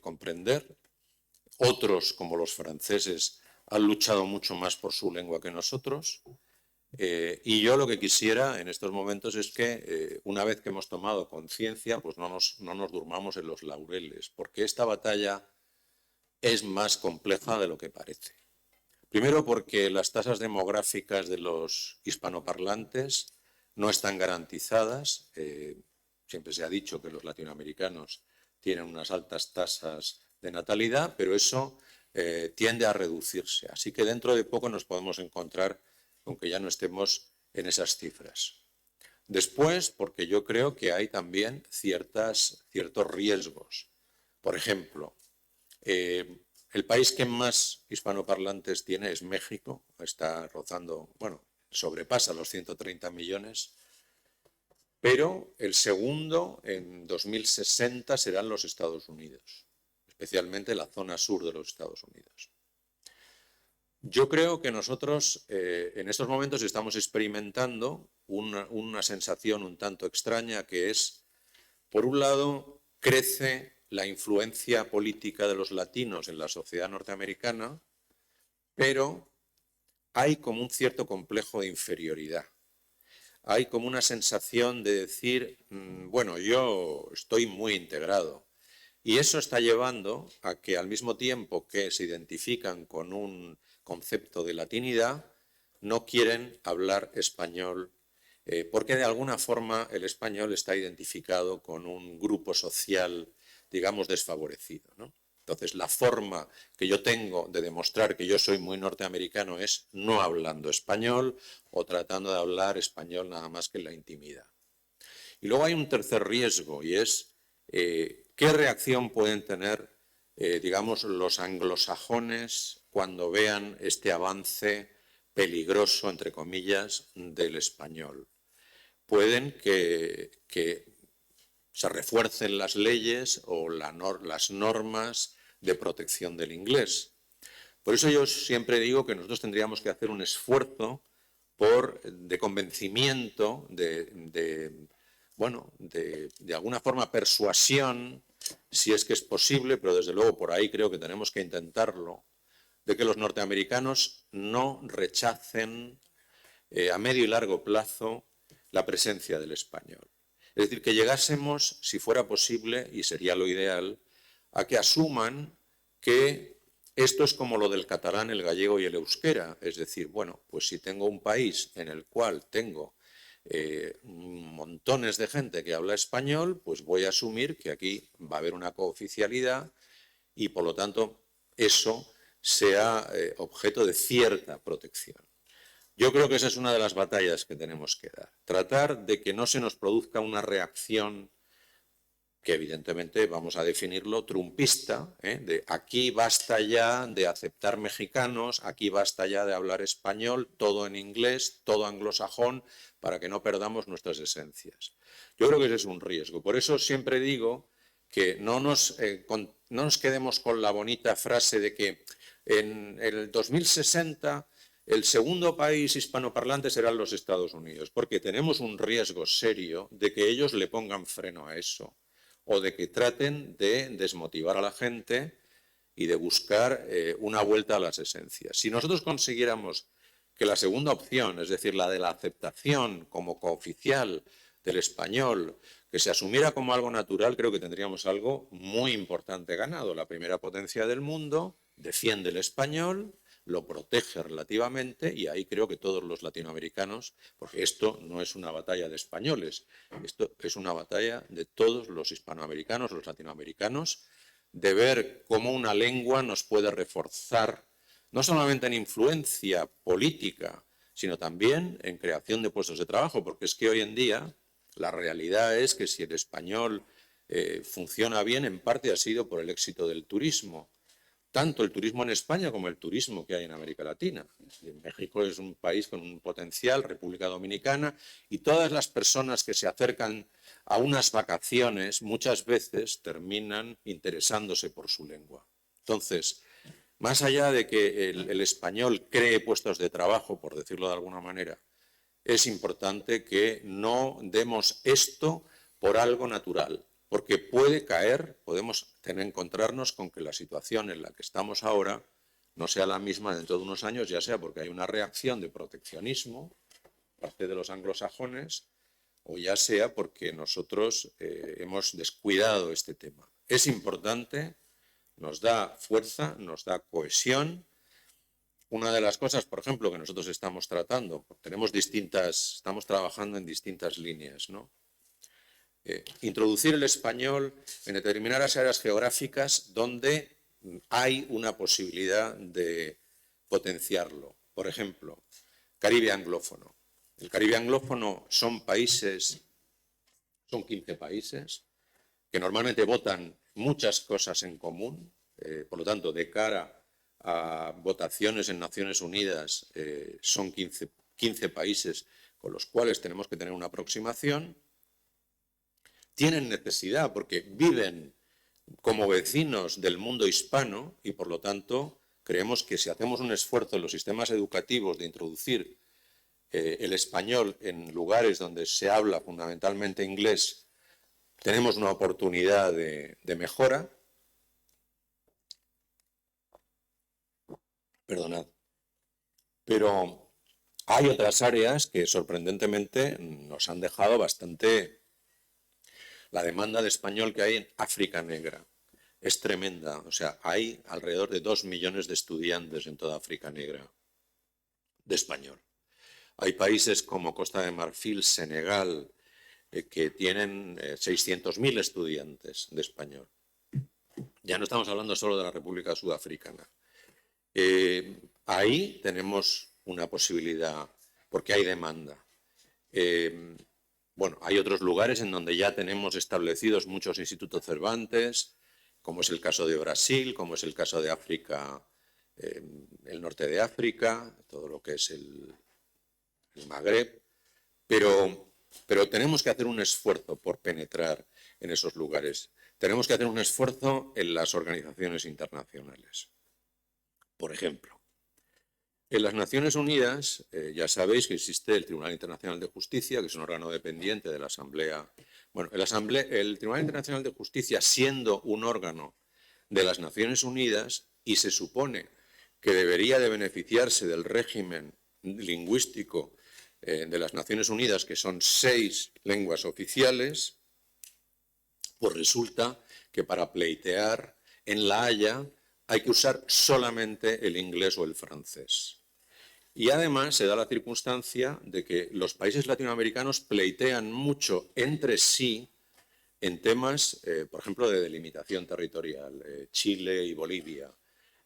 comprender. Otros, como los franceses, han luchado mucho más por su lengua que nosotros. Y yo lo que quisiera en estos momentos es que una vez que hemos tomado conciencia, pues no nos durmamos en los laureles, porque esta batalla es más compleja de lo que parece. Primero, porque las tasas demográficas de los hispanoparlantes no están garantizadas. Siempre se ha dicho que los latinoamericanos tienen unas altas tasas de natalidad, pero eso tiende a reducirse. Así que dentro de poco nos podemos encontrar, aunque ya no estemos en esas cifras. Después, porque yo creo que hay también ciertos riesgos. Por ejemplo, el país que más hispanoparlantes tiene es México, está rozando, bueno, sobrepasa los 130 millones, pero el segundo en 2060 serán los Estados Unidos, especialmente la zona sur de los Estados Unidos. Yo creo que nosotros en estos momentos estamos experimentando una sensación un tanto extraña, que es, por un lado, crece la influencia política de los latinos en la sociedad norteamericana, pero hay como un cierto complejo de inferioridad. Hay como una sensación de decir, bueno, yo estoy muy integrado. Y eso está llevando a que al mismo tiempo que se identifican con un concepto de latinidad, no quieren hablar español, porque de alguna forma el español está identificado con un grupo social, digamos, desfavorecido, ¿no? Entonces, la forma que yo tengo de demostrar que yo soy muy norteamericano es no hablando español o tratando de hablar español nada más que en la intimidad. Y luego hay un tercer riesgo y es qué reacción pueden tener, digamos, los anglosajones cuando vean este avance peligroso, entre comillas, del español. Pueden que se refuercen las leyes o las normas de protección del inglés. Por eso yo siempre digo que nosotros tendríamos que hacer un esfuerzo de convencimiento, de alguna forma persuasión, si es que es posible, pero desde luego por ahí creo que tenemos que intentarlo, de que los norteamericanos no rechacen a medio y largo plazo la presencia del español. Es decir, que llegásemos, si fuera posible, y sería lo ideal, a que asuman que esto es como lo del catalán, el gallego y el euskera. Es decir, bueno, pues si tengo un país en el cual tengo montones de gente que habla español, pues voy a asumir que aquí va a haber una cooficialidad y, por lo tanto, eso sea objeto de cierta protección. Yo creo que esa es una de las batallas que tenemos que dar. Tratar de que no se nos produzca una reacción que evidentemente vamos a definirlo trumpista, de aquí basta ya de aceptar mexicanos, aquí basta ya de hablar español, todo en inglés, todo anglosajón, para que no perdamos nuestras esencias. Yo creo que ese es un riesgo. Por eso siempre digo que no nos quedemos con la bonita frase de que en el 2060 el segundo país hispanoparlante serán los Estados Unidos, porque tenemos un riesgo serio de que ellos le pongan freno a eso o de que traten de desmotivar a la gente y de buscar una vuelta a las esencias. Si nosotros consiguiéramos que la segunda opción, es decir, la de la aceptación como cooficial del español, que se asumiera como algo natural, creo que tendríamos algo muy importante ganado. La primera potencia del mundo defiende el español, lo protege relativamente y ahí creo que todos los latinoamericanos, porque esto no es una batalla de españoles, esto es una batalla de todos los hispanoamericanos, los latinoamericanos, de ver cómo una lengua nos puede reforzar, no solamente en influencia política, sino también en creación de puestos de trabajo, porque es que hoy en día la realidad es que si el español funciona bien, en parte ha sido por el éxito del turismo. Tanto el turismo en España como el turismo que hay en América Latina. México es un país con un potencial, República Dominicana, y todas las personas que se acercan a unas vacaciones muchas veces terminan interesándose por su lengua. Entonces, más allá de que el español cree puestos de trabajo, por decirlo de alguna manera, es importante que no demos esto por algo natural, porque puede caer, podemos encontrarnos con que la situación en la que estamos ahora no sea la misma dentro de unos años, ya sea porque hay una reacción de proteccionismo por parte de los anglosajones o ya sea porque nosotros hemos descuidado este tema. Es importante, nos da fuerza, nos da cohesión. Una de las cosas, por ejemplo, que nosotros estamos tratando, estamos trabajando en distintas líneas, ¿no? Introducir el español en determinadas áreas geográficas donde hay una posibilidad de potenciarlo. Por ejemplo, Caribe anglófono. El Caribe anglófono son 15 países que normalmente votan muchas cosas en común, por lo tanto, de cara a votaciones en Naciones Unidas, son 15 países con los cuales tenemos que tener una aproximación. Tienen necesidad porque viven como vecinos del mundo hispano y, por lo tanto, creemos que si hacemos un esfuerzo en los sistemas educativos de introducir el español en lugares donde se habla fundamentalmente inglés, tenemos una oportunidad de mejora. Perdonad. Pero hay otras áreas que sorprendentemente nos han dejado bastante... La demanda de español que hay en África Negra es tremenda. O sea, hay alrededor de 2 millones de estudiantes en toda África Negra de español. Hay países como Costa de Marfil, Senegal, que tienen 600.000 estudiantes de español. Ya no estamos hablando solo de la República Sudafricana. Ahí tenemos una posibilidad, porque hay demanda. Bueno, hay otros lugares en donde ya tenemos establecidos muchos institutos Cervantes, como es el caso de Brasil, como es el caso de África, el norte de África, todo lo que es el Magreb, pero tenemos que hacer un esfuerzo por penetrar en esos lugares. Tenemos que hacer un esfuerzo en las organizaciones internacionales. Por ejemplo, en las Naciones Unidas ya sabéis que existe el Tribunal Internacional de Justicia, que es un órgano dependiente de la Asamblea. Bueno, el Tribunal Internacional de Justicia, siendo un órgano de las Naciones Unidas, y se supone que debería de beneficiarse del régimen lingüístico de las Naciones Unidas, que son 6 lenguas oficiales, pues resulta que para pleitear en La Haya hay que usar solamente el inglés o el francés. Y además se da la circunstancia de que los países latinoamericanos pleitean mucho entre sí en temas, por ejemplo, de delimitación territorial, Chile y Bolivia,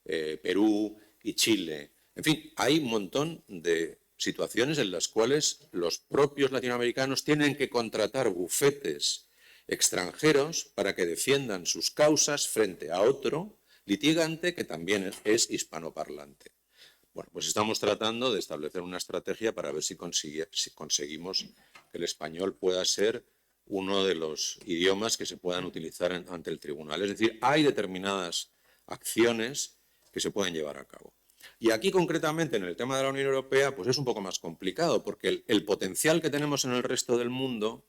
Perú y Chile. En fin, hay un montón de situaciones en las cuales los propios latinoamericanos tienen que contratar bufetes extranjeros para que defiendan sus causas frente a otro litigante que también es hispanoparlante. Bueno, pues estamos tratando de establecer una estrategia para ver si conseguimos que el español pueda ser uno de los idiomas que se puedan utilizar ante el tribunal. Es decir, hay determinadas acciones que se pueden llevar a cabo. Y aquí concretamente en el tema de la Unión Europea pues es un poco más complicado porque el potencial que tenemos en el resto del mundo,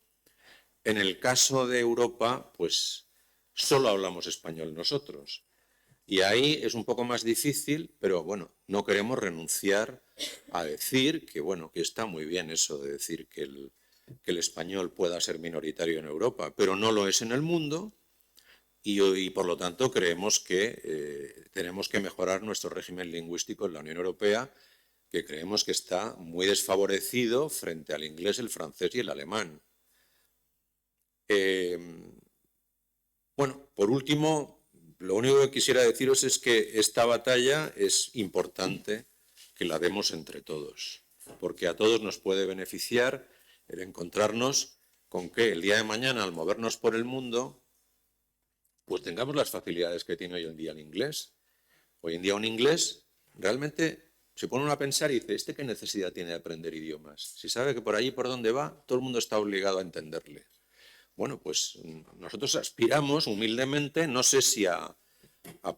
en el caso de Europa, pues solo hablamos español nosotros. Y ahí es un poco más difícil, pero bueno, no queremos renunciar a decir que, bueno, que está muy bien eso de decir que el español pueda ser minoritario en Europa, pero no lo es en el mundo y por lo tanto creemos que tenemos que mejorar nuestro régimen lingüístico en la Unión Europea, que creemos que está muy desfavorecido frente al inglés, el francés y el alemán. Bueno, por último, lo único que quisiera deciros es que esta batalla es importante que la demos entre todos, porque a todos nos puede beneficiar el encontrarnos con que el día de mañana, al movernos por el mundo, pues tengamos las facilidades que tiene hoy en día el inglés. Hoy en día un inglés realmente se pone uno a pensar y dice, ¿qué necesidad tiene de aprender idiomas? Si sabe que por allí por donde va, todo el mundo está obligado a entenderle. Bueno, pues nosotros aspiramos humildemente, no sé si a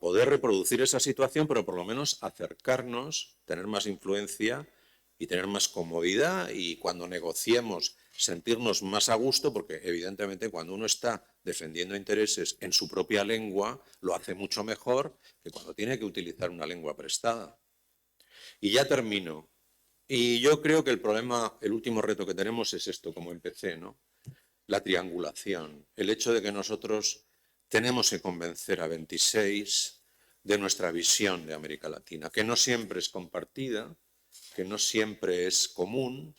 poder reproducir esa situación, pero por lo menos acercarnos, tener más influencia y tener más comodidad y cuando negociemos sentirnos más a gusto, porque evidentemente cuando uno está defendiendo intereses en su propia lengua, lo hace mucho mejor que cuando tiene que utilizar una lengua prestada. Y ya termino. Y yo creo que el problema, el último reto que tenemos es esto, como empecé, ¿no? La triangulación, el hecho de que nosotros tenemos que convencer a 26 de nuestra visión de América Latina, que no siempre es compartida, que no siempre es común,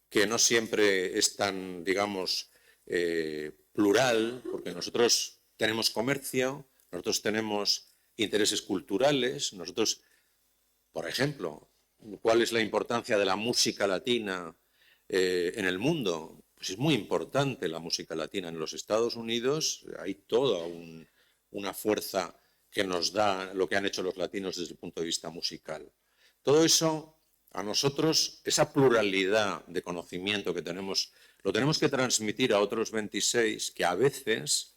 que no siempre es tan, digamos, plural, porque nosotros tenemos comercio, nosotros tenemos intereses culturales, nosotros, por ejemplo, ¿cuál es la importancia de la música latina en el mundo? Pues es muy importante la música latina. En los Estados Unidos hay toda una fuerza que nos da lo que han hecho los latinos desde el punto de vista musical. Todo eso, a nosotros, esa pluralidad de conocimiento que tenemos, lo tenemos que transmitir a otros 26 que a veces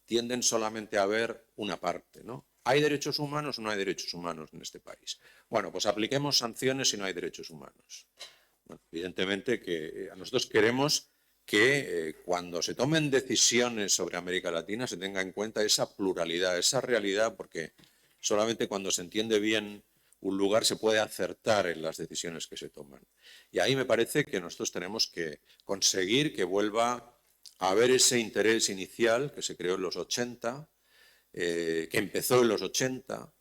tienden solamente a ver una parte, ¿no? ¿Hay derechos humanos o no hay derechos humanos en este país? Bueno, pues apliquemos sanciones si no hay derechos humanos. Bueno, evidentemente que nosotros queremos que cuando se tomen decisiones sobre América Latina se tenga en cuenta esa pluralidad, esa realidad, porque solamente cuando se entiende bien un lugar, se puede acertar en las decisiones que se toman. Y ahí me parece que nosotros tenemos que conseguir que vuelva a haber ese interés inicial que se creó en los 80, que empezó en los 80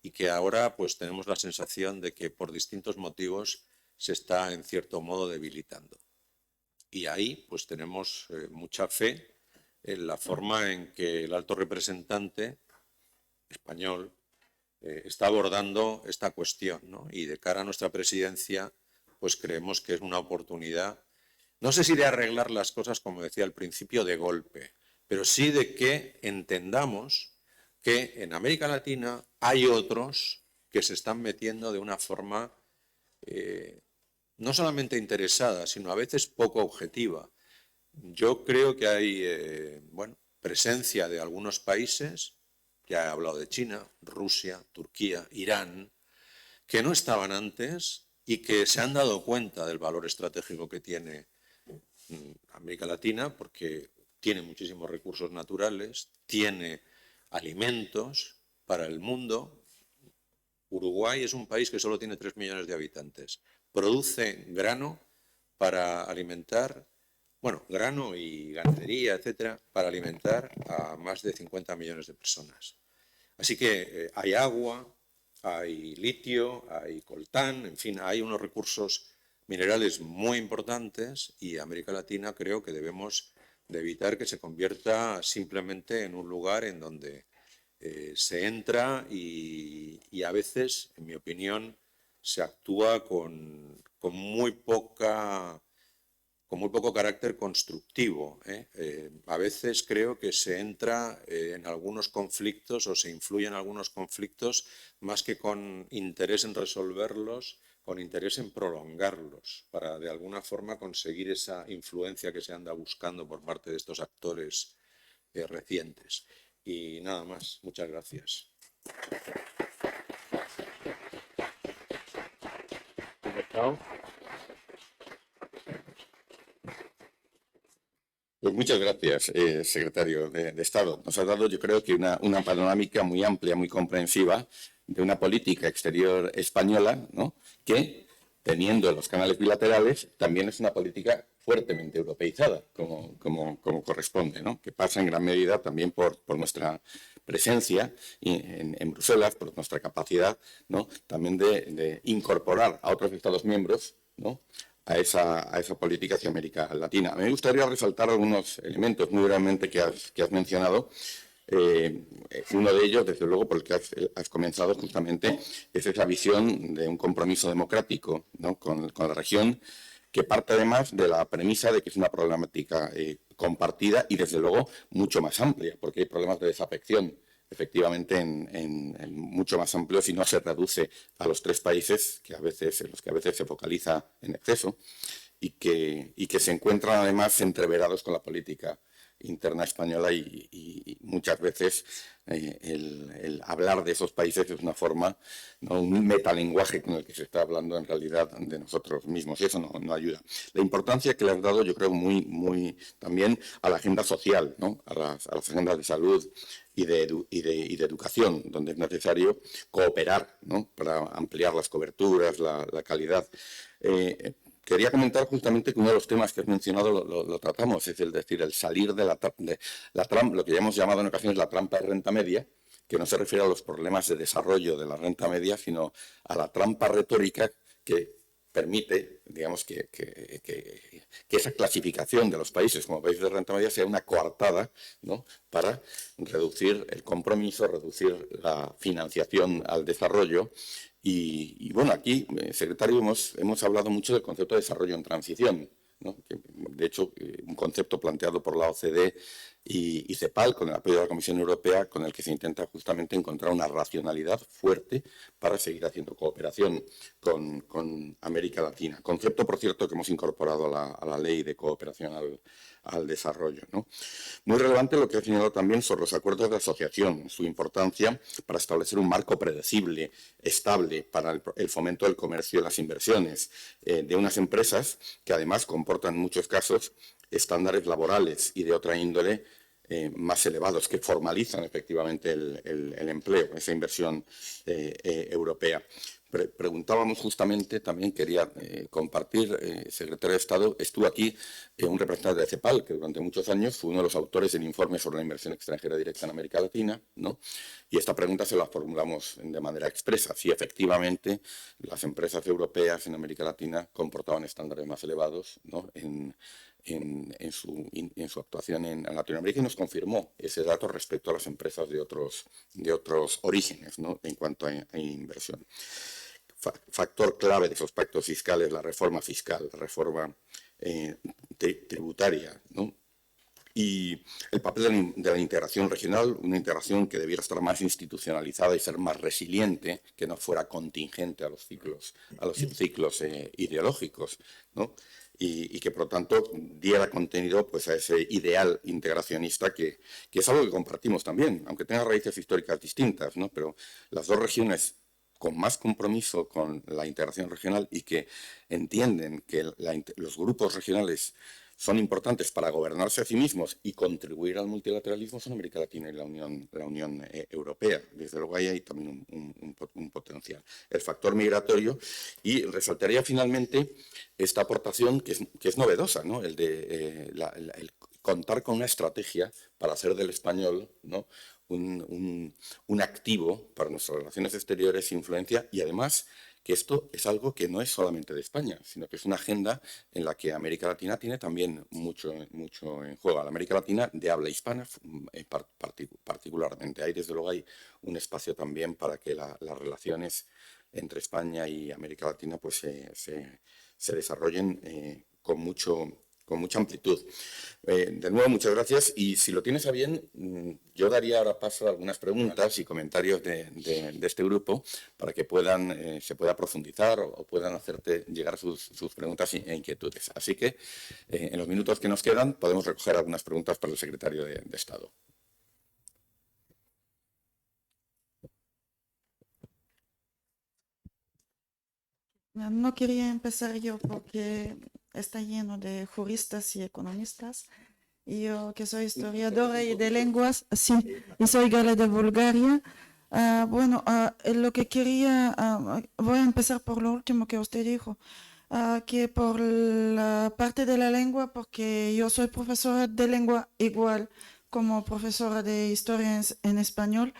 y que ahora pues tenemos la sensación de que por distintos motivos se está en cierto modo debilitando. Y ahí pues tenemos mucha fe en la forma en que el alto representante español está abordando esta cuestión, ¿no? Y de cara a nuestra presidencia, pues creemos que es una oportunidad, no sé si de arreglar las cosas, como decía al principio, de golpe, pero sí de que entendamos que en América Latina hay otros que se están metiendo de una forma no solamente interesada, sino a veces poco objetiva. Yo creo que hay presencia de algunos países, ya he hablado de China, Rusia, Turquía, Irán, que no estaban antes y que se han dado cuenta del valor estratégico que tiene América Latina, porque tiene muchísimos recursos naturales, tiene alimentos para el mundo. Uruguay es un país que solo tiene 3 millones de habitantes. Produce grano para alimentar, grano y ganadería, etcétera, para alimentar a más de 50 millones de personas. Así que hay agua, hay litio, hay coltán, en fin, hay unos recursos minerales muy importantes y América Latina creo que debemos de evitar que se convierta simplemente en un lugar en donde se entra y a veces, en mi opinión, se actúa con muy poco carácter constructivo. A veces creo que se entra en algunos conflictos o se influye en algunos conflictos más que con interés en resolverlos, con interés en prolongarlos, para de alguna forma conseguir esa influencia que se anda buscando por parte de estos actores recientes. Y nada más. Muchas gracias. Pues muchas gracias, secretario de Estado. Nos ha dado, yo creo que una panorámica muy amplia, muy comprensiva de una política exterior española, ¿no?, que, teniendo los canales bilaterales, también es una política fuertemente europeizada, como corresponde, ¿no?, que pasa en gran medida también por nuestra presencia en Bruselas, por nuestra capacidad, ¿no?, también de incorporar a otros Estados miembros, ¿no?, a esa política hacia América Latina. A mí me gustaría resaltar algunos elementos muy brevemente que has mencionado. Uno de ellos, desde luego, por el que has comenzado justamente, es esa visión de un compromiso democrático, ¿no?, con la región, que parte además de la premisa de que es una problemática compartida y, desde luego, mucho más amplia, porque hay problemas de desafección efectivamente en mucho más amplio si no se reduce a los 3 países en los que a veces se focaliza en exceso y que se encuentran además entreverados con la política interna española y muchas veces el hablar de esos países es una forma, ¿no?, un metalenguaje con el que se está hablando en realidad de nosotros mismos, y eso no ayuda. La importancia que le has dado, yo creo, muy también a la agenda social, ¿no?, a las agendas de salud y de educación, donde es necesario cooperar, ¿no?, para ampliar las coberturas, la calidad. Quería comentar justamente que uno de los temas que has mencionado lo tratamos, es decir, el salir de la trampa, lo que ya hemos llamado en ocasiones la trampa de renta media, que no se refiere a los problemas de desarrollo de la renta media, sino a la trampa retórica que permite, digamos, que esa clasificación de los países como países de renta media sea una coartada, ¿no?, para reducir el compromiso, reducir la financiación al desarrollo. Y bueno, aquí, secretario, hemos hablado mucho del concepto de desarrollo en transición, ¿no?, que, de hecho, un concepto planteado por la OCDE y CEPAL, con el apoyo de la Comisión Europea, con el que se intenta justamente encontrar una racionalidad fuerte para seguir haciendo cooperación con América Latina. Concepto, por cierto, que hemos incorporado a la Ley de Cooperación al Desarrollo, ¿no? Muy relevante lo que ha señalado también sobre los acuerdos de asociación, su importancia para establecer un marco predecible, estable, para el fomento del comercio y las inversiones de unas empresas que además comportan en muchos casos estándares laborales y de otra índole más elevados, que formalizan efectivamente el empleo, esa inversión europea. preguntábamos justamente, también quería compartir, secretario de Estado, estuvo aquí un representante de CEPAL, que durante muchos años fue uno de los autores del informe sobre la inversión extranjera directa en América Latina, ¿no? Y esta pregunta se la formulamos de manera expresa, si efectivamente las empresas europeas en América Latina comportaban estándares más elevados, ¿no? en su actuación en Latinoamérica, y nos confirmó ese dato respecto a las empresas de otros orígenes, ¿no? En cuanto a inversión. Factor clave de esos pactos fiscales, la reforma fiscal, la reforma tributaria, ¿no? Y el papel de la integración regional, una integración que debiera estar más institucionalizada y ser más resiliente, que no fuera contingente a los ciclos ideológicos, ¿no? Y que, por lo tanto, diera contenido pues, a ese ideal integracionista que es algo que compartimos también, aunque tenga raíces históricas distintas, ¿no? Pero las dos regiones con más compromiso con la integración regional y que entienden que los grupos regionales son importantes para gobernarse a sí mismos y contribuir al multilateralismo son América Latina y la Unión Europea. Desde luego ahí hay también un potencial. El factor migratorio, y resaltaría finalmente esta aportación que es novedosa, ¿no? El de el contar con una estrategia para hacer del español, ¿no? un activo para nuestras relaciones exteriores, influencia, y además que esto es algo que no es solamente de España, sino que es una agenda en la que América Latina tiene también mucho en juego. La América Latina de habla hispana particularmente. Ahí, desde luego, hay un espacio también para que las relaciones entre España y América Latina pues, se desarrollen con mucha amplitud. De nuevo, muchas gracias. Y si lo tienes a bien, yo daría ahora paso a algunas preguntas y comentarios de este grupo para que se pueda profundizar o puedan hacerte llegar sus preguntas e inquietudes. Así que, en los minutos que nos quedan, podemos recoger algunas preguntas para el secretario de Estado. No quería empezar yo porque está lleno de juristas y economistas. Y yo, que soy historiadora y de lenguas, sí, y soy gala de Bulgaria. Lo que quería, voy a empezar por lo último que usted dijo, que por la parte de la lengua, porque yo soy profesora de lengua igual como profesora de historia en español,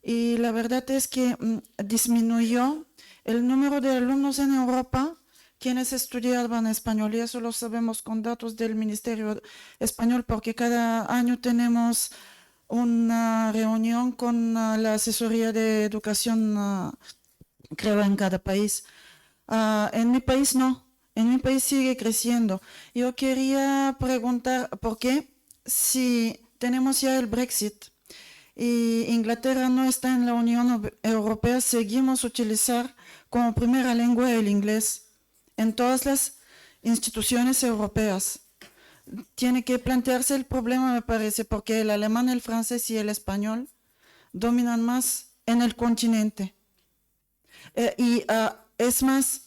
y la verdad es que disminuyó el número de alumnos en Europa quienes estudiaban español, y eso lo sabemos con datos del Ministerio Español, porque cada año tenemos una reunión con la asesoría de educación, creo, en cada país. En mi país no, en mi país sigue creciendo. Yo quería preguntar, ¿por qué si tenemos ya el Brexit y Inglaterra no está en la Unión Europea, seguimos utilizar como primera lengua el inglés en todas las instituciones europeas? Tiene que plantearse el problema, me parece, porque el alemán, el francés y el español dominan más en el continente. Es más,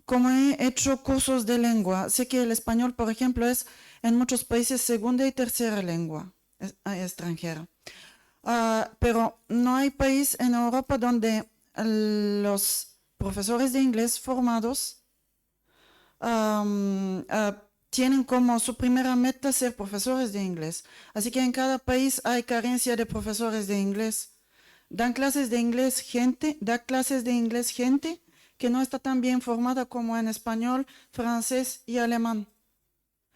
como he hecho cursos de lengua, sé que el español, por ejemplo, es en muchos países segunda y tercera lengua extranjera. Pero no hay país en Europa donde los profesores de inglés formados tienen como su primera meta ser profesores de inglés. Así que en cada país hay carencia de profesores de inglés. Da clases de inglés gente que no está tan bien formada como en español, francés y alemán.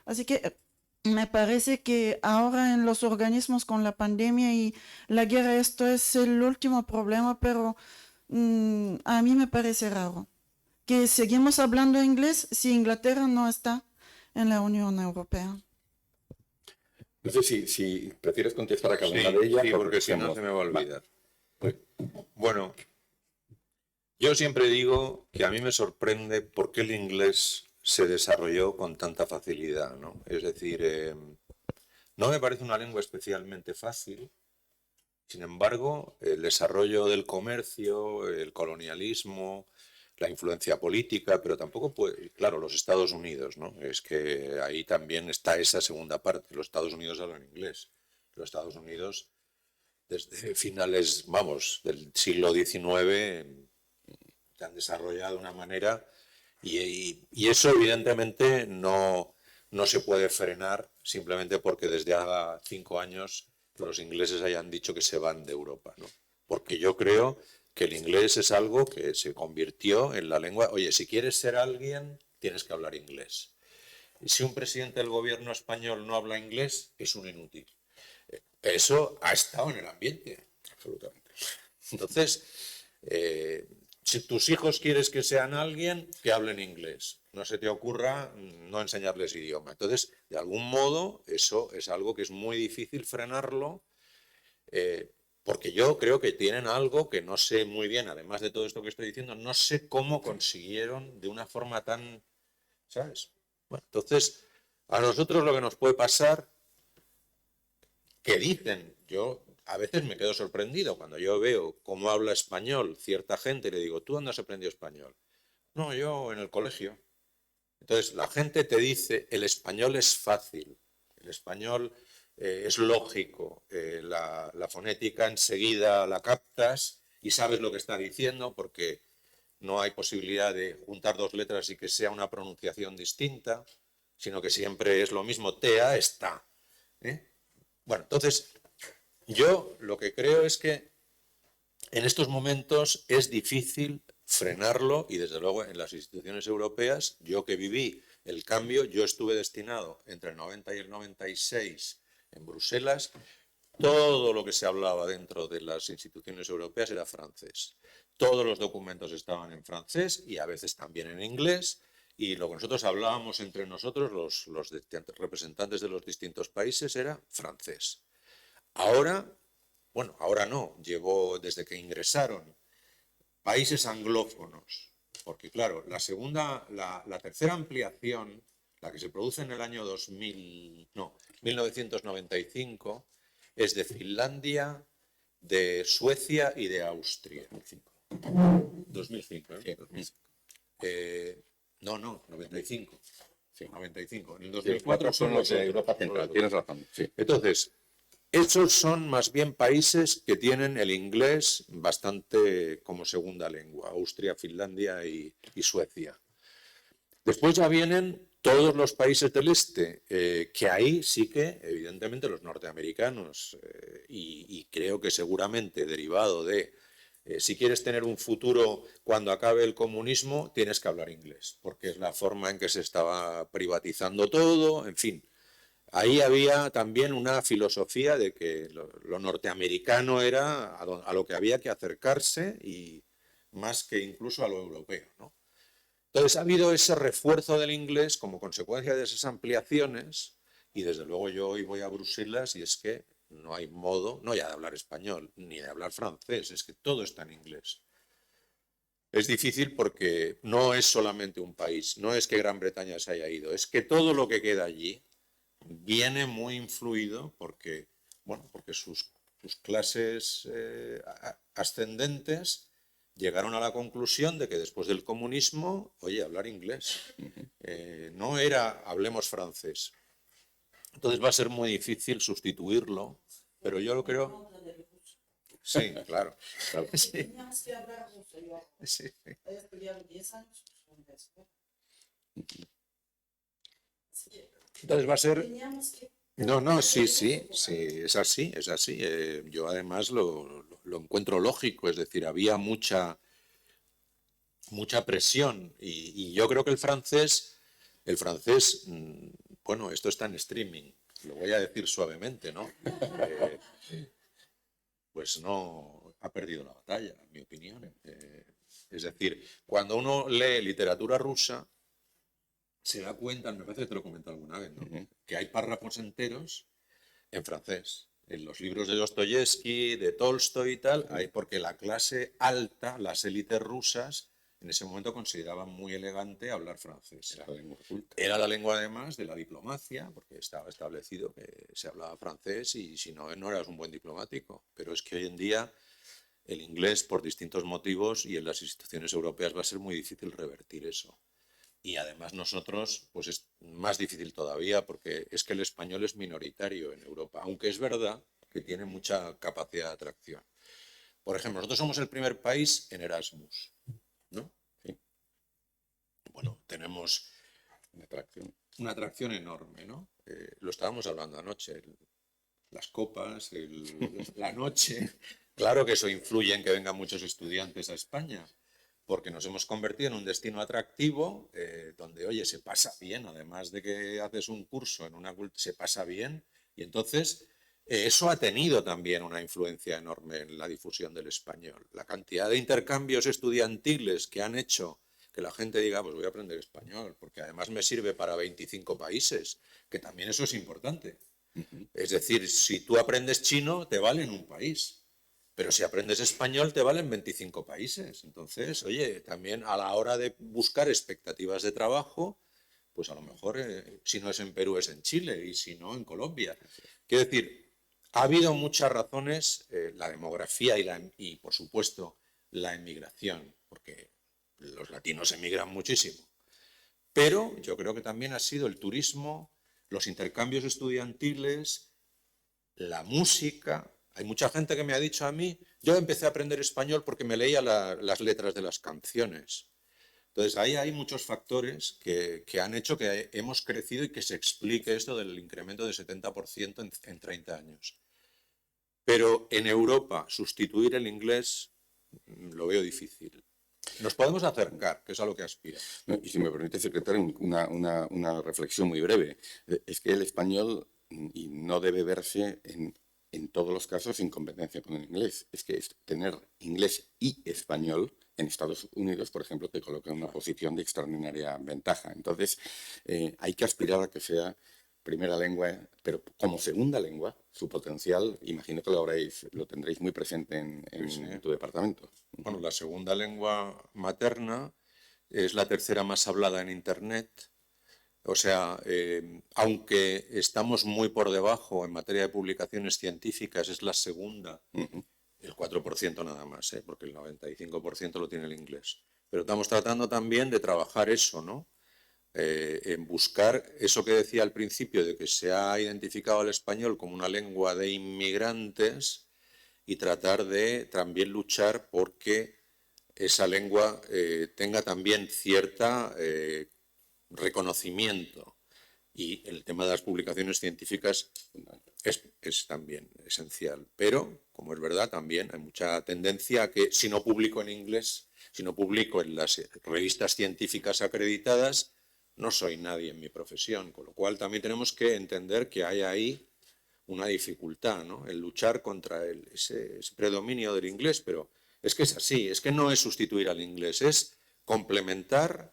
Así que me parece que ahora en los organismos con la pandemia y la guerra esto es el último problema, pero a mí me parece raro que seguimos hablando inglés si Inglaterra no está en la Unión Europea. No sé si prefieres contestar a cada una de ellas. Sí, porque si no se me va a olvidar. Bueno, yo siempre digo que a mí me sorprende por qué el inglés se desarrolló con tanta facilidad, ¿no? Es decir, no me parece una lengua especialmente fácil. Sin embargo, el desarrollo del comercio, el colonialismo, la influencia política, pero tampoco puede, claro, los Estados Unidos, ¿no? Es que ahí también está esa segunda parte. Los Estados Unidos hablan inglés. Los Estados Unidos, desde finales, del siglo XIX, se han desarrollado de una manera y eso evidentemente no se puede frenar simplemente porque desde hace 5 años los ingleses hayan dicho que se van de Europa, ¿no? Porque yo creo que el inglés es algo que se convirtió en la lengua. Oye, si quieres ser alguien, tienes que hablar inglés. Y si un presidente del gobierno español no habla inglés, es un inútil. Eso ha estado en el ambiente, absolutamente. Entonces, si tus hijos quieres que sean alguien, que hablen inglés. No se te ocurra no enseñarles idioma. Entonces, de algún modo, eso es algo que es muy difícil frenarlo, porque yo creo que tienen algo que no sé muy bien, además de todo esto que estoy diciendo, no sé cómo consiguieron de una forma tan, ¿sabes? Bueno, entonces, a nosotros lo que nos puede pasar, que dicen, yo a veces me quedo sorprendido cuando yo veo cómo habla español cierta gente y le digo, ¿tú dónde has aprendido español? No, yo en el colegio. Entonces, la gente te dice, el español es fácil, el español es lógico, la fonética enseguida la captas y sabes lo que está diciendo porque no hay posibilidad de juntar 2 letras y que sea una pronunciación distinta, sino que siempre es lo mismo, tea, está. Bueno, entonces, yo lo que creo es que en estos momentos es difícil frenarlo y desde luego en las instituciones europeas, yo que viví el cambio, yo estuve destinado entre el 90 y el 96 en Bruselas, todo lo que se hablaba dentro de las instituciones europeas era francés. Todos los documentos estaban en francés y a veces también en inglés y lo que nosotros hablábamos entre nosotros, los representantes de los distintos países, era francés. Ahora, bueno, ahora no, llevo desde que ingresaron países anglófonos, porque claro, la tercera ampliación, la que se produce en el año 1995, es de Finlandia, de Suecia y de Austria. 2005, ¿eh? 2005. No, 95. Sí, 95. En el 2004 son los de Europa Central, tienes razón. Sí. Entonces, esos son más bien países que tienen el inglés bastante como segunda lengua, Austria, Finlandia y Suecia. Después ya vienen todos los países del este, que ahí sí que, evidentemente, los norteamericanos, y creo que seguramente derivado de, si quieres tener un futuro cuando acabe el comunismo, tienes que hablar inglés, porque es la forma en que se estaba privatizando todo, en fin. Ahí había también una filosofía de que lo norteamericano era a lo que había que acercarse y más que incluso a lo europeo, ¿no? Entonces ha habido ese refuerzo del inglés como consecuencia de esas ampliaciones y desde luego yo hoy voy a Bruselas y es que no hay modo, no ya de hablar español ni de hablar francés, es que todo está en inglés. Es difícil porque no es solamente un país, no es que Gran Bretaña se haya ido, es que todo lo que queda allí viene muy influido porque, bueno, porque sus clases ascendentes llegaron a la conclusión de que después del comunismo, oye, hablar inglés, no era hablemos francés. Entonces va a ser muy difícil sustituirlo, pero yo lo creo... Sí, claro. Sí. Teníamos que hablar ruso, yo Sí. he estudiado 10 años francés. Entonces va a ser... Teníamos que... No, sí, es así, es así. Yo además lo encuentro lógico, es decir, había mucha presión y yo creo que el francés, bueno, esto está en streaming, lo voy a decir suavemente, ¿no? Pues no ha perdido la batalla, en mi opinión. Es decir, cuando uno lee literatura rusa, se da cuenta, me parece que te lo he comentado alguna vez, ¿no? Que hay párrafos enteros en francés. En los libros de Dostoyevsky, de Tolstoy y tal, hay porque la clase alta, las élites rusas, en ese momento consideraban muy elegante hablar francés. Era la lengua además de la diplomacia, porque estaba establecido que se hablaba francés y si no, no eras un buen diplomático. Pero es que hoy en día el inglés, por distintos motivos, y en las instituciones europeas va a ser muy difícil revertir eso. Y además nosotros, pues es más difícil todavía porque es que el español es minoritario en Europa, aunque es verdad que tiene mucha capacidad de atracción. Por ejemplo, nosotros somos el primer país en Erasmus, ¿no? bueno, tenemos una atracción enorme, ¿no? Lo estábamos hablando anoche, las copas, la noche. Claro que eso influye en que vengan muchos estudiantes a España, porque nos hemos convertido en un destino atractivo donde, oye, se pasa bien, además de que haces un curso en se pasa bien, y entonces eso ha tenido también una influencia enorme en la difusión del español. La cantidad de intercambios estudiantiles que han hecho que la gente diga, pues voy a aprender español, porque además me sirve para 25 países, que también eso es importante. Es decir, si tú aprendes chino, te vale en un país. Pero si aprendes español, te valen 25 países. Entonces, oye, también a la hora de buscar expectativas de trabajo, pues a lo mejor, si no es en Perú, es en Chile, y si no, en Colombia. Quiero decir, ha habido muchas razones, la demografía y, por supuesto, la emigración, porque los latinos emigran muchísimo. Pero yo creo que también ha sido el turismo, los intercambios estudiantiles, la música. Hay mucha gente que me ha dicho a mí, yo empecé a aprender español porque me leía las letras de las canciones. Entonces ahí hay muchos factores que han hecho que hemos crecido y que se explique esto del incremento del 70% en 30 años. Pero en Europa sustituir el inglés lo veo difícil. Nos podemos acercar, que es a lo que aspira. Y si me permite, secretario, una reflexión muy breve. Es que el español y no debe verse en todos los casos en competencia con el inglés. Es que tener inglés y español en Estados Unidos, por ejemplo, te coloca en una posición de extraordinaria ventaja. Entonces, hay que aspirar a que sea primera lengua, pero como segunda lengua, su potencial, imagino que lo tendréis muy presente en tu departamento. Bueno, la segunda lengua materna es la tercera más hablada en Internet. O sea, aunque estamos muy por debajo en materia de publicaciones científicas, es la segunda, el 4% nada más, porque el 95% lo tiene el inglés. Pero estamos tratando también de trabajar eso, ¿no? En buscar eso que decía al principio, de que se ha identificado el español como una lengua de inmigrantes y tratar de también luchar porque esa lengua tenga también cierta reconocimiento. Y el tema de las publicaciones científicas es también esencial. Pero, como es verdad, también hay mucha tendencia a que si no publico en inglés, si no publico en las revistas científicas acreditadas, no soy nadie en mi profesión. Con lo cual también tenemos que entender que hay ahí una dificultad, ¿no? El luchar contra ese predominio del inglés. Pero es que es así, es que no es sustituir al inglés, es complementar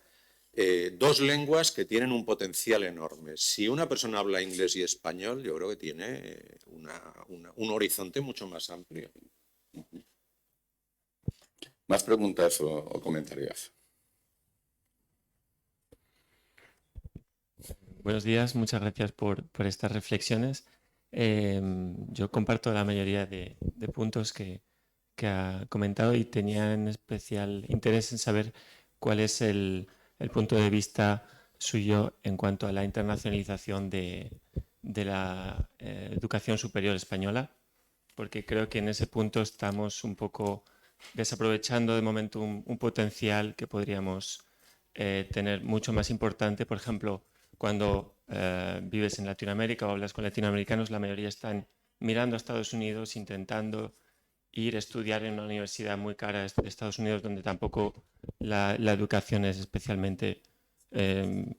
dos lenguas que tienen un potencial enorme. Si una persona habla inglés y español, yo creo que tiene un horizonte mucho más amplio. ¿Más preguntas o comentarios? Buenos días, muchas gracias por estas reflexiones. Yo comparto la mayoría de puntos que ha comentado y tenía en especial interés en saber cuál es el punto de vista suyo en cuanto a la internacionalización de la educación superior española, porque creo que en ese punto estamos un poco desaprovechando de momento un potencial que podríamos tener mucho más importante. Por ejemplo, cuando vives en Latinoamérica o hablas con latinoamericanos, la mayoría están mirando a Estados Unidos, intentando ir a estudiar en una universidad muy cara de Estados Unidos, donde tampoco la educación es especialmente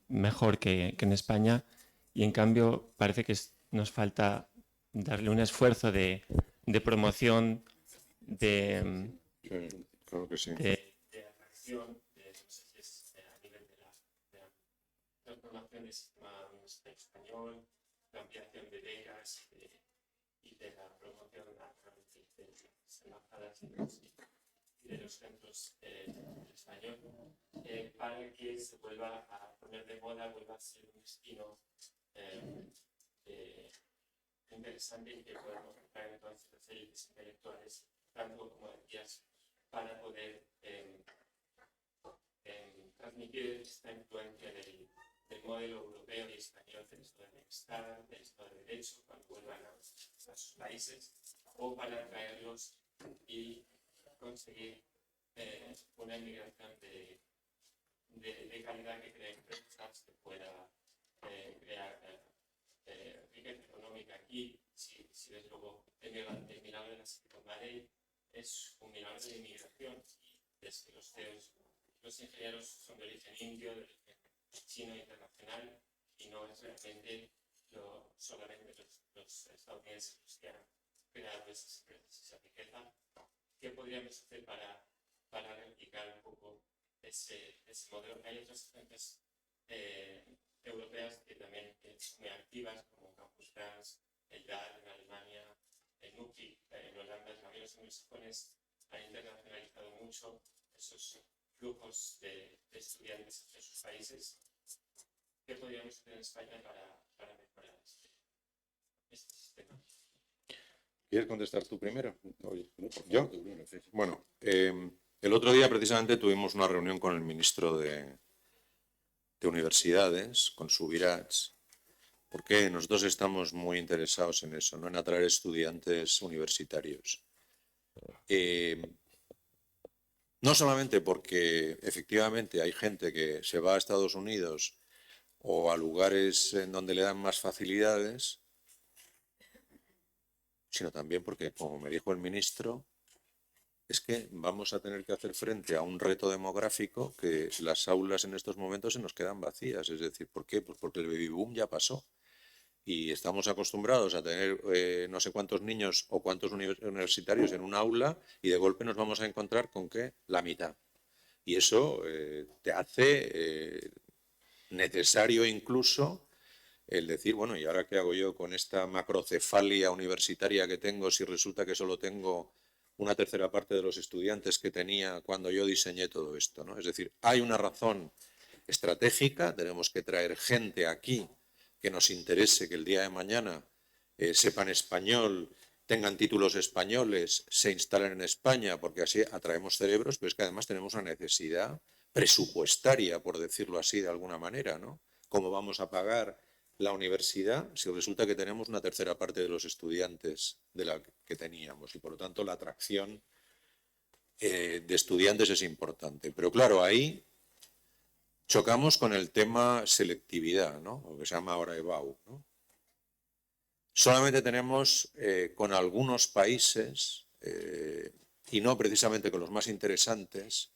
mejor que en España. Y en cambio parece que nos falta darle un esfuerzo de promoción, de Claro que sí. atracción, no sé si es a nivel de la transformación del sistema español, la ampliación de becas y de la promoción a través de las embajadas y de los centros español, para que se vuelva a poner de moda, vuelva a ser un destino interesante y que podamos atraer entonces las élites intelectuales, tanto como decías, para poder transmitir esta influencia del modelo europeo y español del Estado de Bienestar, del Estado de Derecho, cuando vuelvan a sus países, o para atraerlos y conseguir una inmigración de de calidad que cree empresas, que pueda crear riqueza económica aquí. Si desde luego el milagro de la Silicon Valley es un milagro de inmigración, y es que los CEOs, los ingenieros son de origen indio, de origen chino internacional, y no es realmente solamente los estadounidenses los que han creado esas empresas, esa riqueza. ¿Qué podríamos hacer para replicar un poco ese modelo? Hay otras empresas europeas que también son muy activas, como Campus France, el DAR en Alemania, el NUCI en Holanda. También los anglosajones han internacionalizado mucho esos flujos de estudiantes entre sus países. ¿Qué podríamos hacer en España para mejorar este sistema? ¿Quieres contestar tú primero? Oye, no, por favor, ¿Yo? tú primero, sí. Bueno, el otro día precisamente tuvimos una reunión con el ministro de Universidades, con Subirats, porque nosotros estamos muy interesados en eso, ¿no? En atraer estudiantes universitarios. No solamente porque efectivamente hay gente que se va a Estados Unidos o a lugares en donde le dan más facilidades, sino también porque, como me dijo el ministro, es que vamos a tener que hacer frente a un reto demográfico que las aulas en estos momentos se nos quedan vacías. Es decir, ¿por qué? Pues porque el baby boom ya pasó y estamos acostumbrados a tener no sé cuántos niños o cuántos universitarios en un aula, y de golpe nos vamos a encontrar con que la mitad. Y eso te hace necesario incluso el decir, bueno, ¿y ahora qué hago yo con esta macrocefalia universitaria que tengo si resulta que solo tengo una tercera parte de los estudiantes que tenía cuando yo diseñé todo esto, ¿no? Es decir, hay una razón estratégica, tenemos que traer gente aquí que nos interese, que el día de mañana sepan español, tengan títulos españoles, se instalen en España, porque así atraemos cerebros, pero es que además tenemos una necesidad presupuestaria, por decirlo así de alguna manera, ¿no? ¿Cómo vamos a pagar la universidad si resulta que tenemos una tercera parte de los estudiantes de la que teníamos? Y por lo tanto la atracción de estudiantes es importante. Pero claro, ahí chocamos con el tema selectividad, ¿no? Lo que se llama ahora EBAU, ¿no? Solamente tenemos con algunos países, y no precisamente con los más interesantes,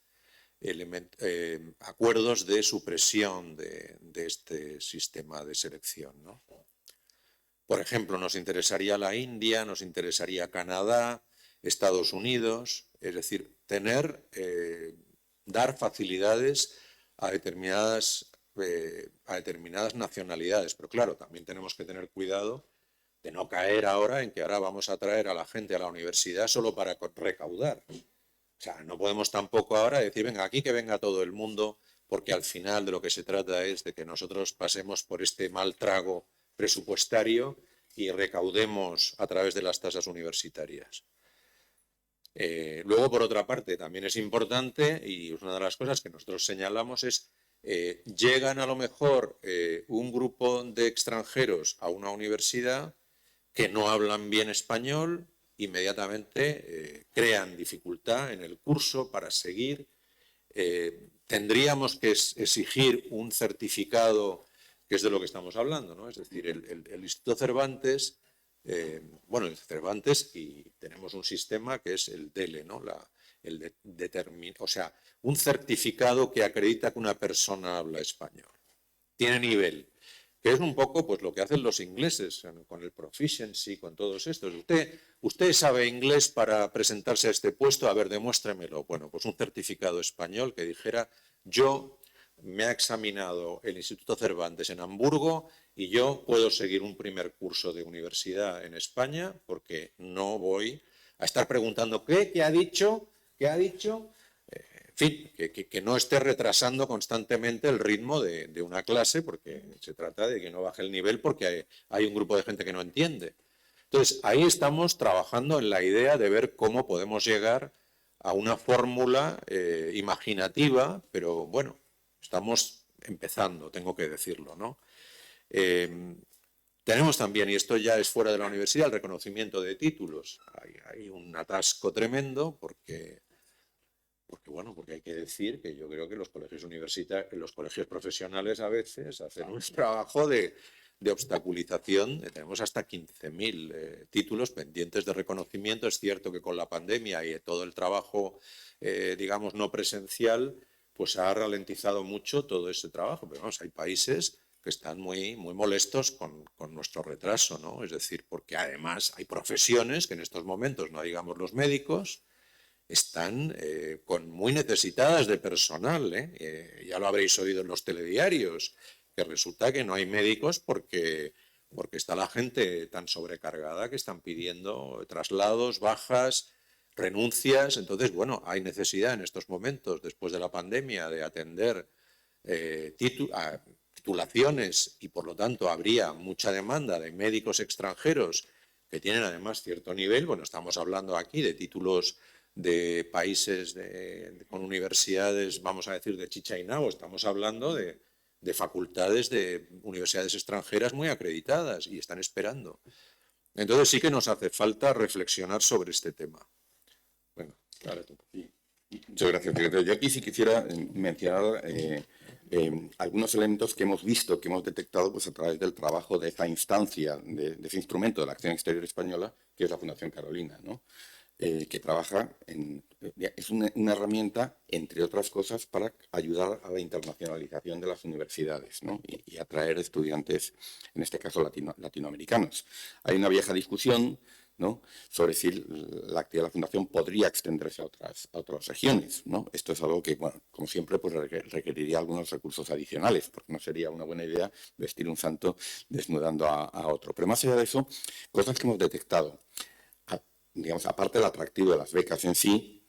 acuerdos de supresión de este sistema de selección, ¿no? Por ejemplo, nos interesaría la India, nos interesaría Canadá, Estados Unidos, es decir, dar facilidades a determinadas nacionalidades. Pero claro, también tenemos que tener cuidado de no caer ahora en que ahora vamos a traer a la gente a la universidad solo para recaudar. O sea, no podemos tampoco ahora decir, venga, aquí que venga todo el mundo, porque al final de lo que se trata es de que nosotros pasemos por este mal trago presupuestario y recaudemos a través de las tasas universitarias. Luego, por otra parte, también es importante, y una de las cosas que nosotros señalamos es, llegan a lo mejor un grupo de extranjeros a una universidad que no hablan bien español, inmediatamente crean dificultad en el curso para seguir. Tendríamos que exigir un certificado, que es de lo que estamos hablando, ¿no? Es decir, el Instituto Cervantes, el Cervantes, y tenemos un sistema que es el DELE, ¿no? O sea, un certificado que acredita que una persona habla español. Tiene nivel, que es un poco pues lo que hacen los ingleses con el proficiency, con todos estos. ¿Usted sabe inglés para presentarse a este puesto? A ver, demuéstremelo. Bueno, pues un certificado español que dijera, yo me ha examinado el Instituto Cervantes en Hamburgo y yo puedo seguir un primer curso de universidad en España porque no voy a estar preguntando ¿qué ha dicho? ¿Qué ha dicho? En fin, que no esté retrasando constantemente el ritmo de una clase, porque se trata de que no baje el nivel porque hay un grupo de gente que no entiende. Entonces, ahí estamos trabajando en la idea de ver cómo podemos llegar a una fórmula imaginativa, pero bueno, estamos empezando, tengo que decirlo, ¿no? Tenemos también, y esto ya es fuera de la universidad, el reconocimiento de títulos. Hay un atasco tremendo porque Porque bueno, porque hay que decir que yo creo que los colegios los colegios profesionales a veces hacen un trabajo de obstaculización. Tenemos hasta 15.000 títulos pendientes de reconocimiento. Es cierto que con la pandemia y todo el trabajo, digamos, no presencial, pues ha ralentizado mucho todo ese trabajo. Pero vamos, hay países que están muy, muy molestos con nuestro retraso, ¿no? Es decir, porque además hay profesiones que en estos momentos, no digamos los médicos, están muy necesitadas de personal. Ya lo habréis oído en los telediarios, que resulta que no hay médicos porque está la gente tan sobrecargada que están pidiendo traslados, bajas, renuncias. Entonces, bueno, hay necesidad en estos momentos, después de la pandemia, de atender titulaciones y, por lo tanto, habría mucha demanda de médicos extranjeros que tienen además cierto nivel. Bueno, estamos hablando aquí de títulos de países con universidades, vamos a decir, de chicha y nabo. Estamos hablando de facultades de universidades extranjeras muy acreditadas y están esperando. Entonces sí que nos hace falta reflexionar sobre este tema. Bueno, claro. Sí. Muchas gracias, secretario. Yo aquí sí quisiera mencionar algunos elementos que hemos visto, que hemos detectado pues, a través del trabajo de esta instancia, de ese instrumento de la acción exterior española, que es la Fundación Carolina, ¿no? Que trabaja es una herramienta, entre otras cosas, para ayudar a la internacionalización de las universidades, ¿no? y atraer estudiantes, en este caso latinoamericanos. Hay una vieja discusión, ¿no?, sobre si la actividad de la Fundación podría extenderse a otras regiones, ¿no? Esto es algo que, bueno, como siempre, pues requeriría algunos recursos adicionales, porque no sería una buena idea vestir un santo desnudando a otro. Pero más allá de eso, cosas que hemos detectado. Digamos, aparte del atractivo de las becas en sí,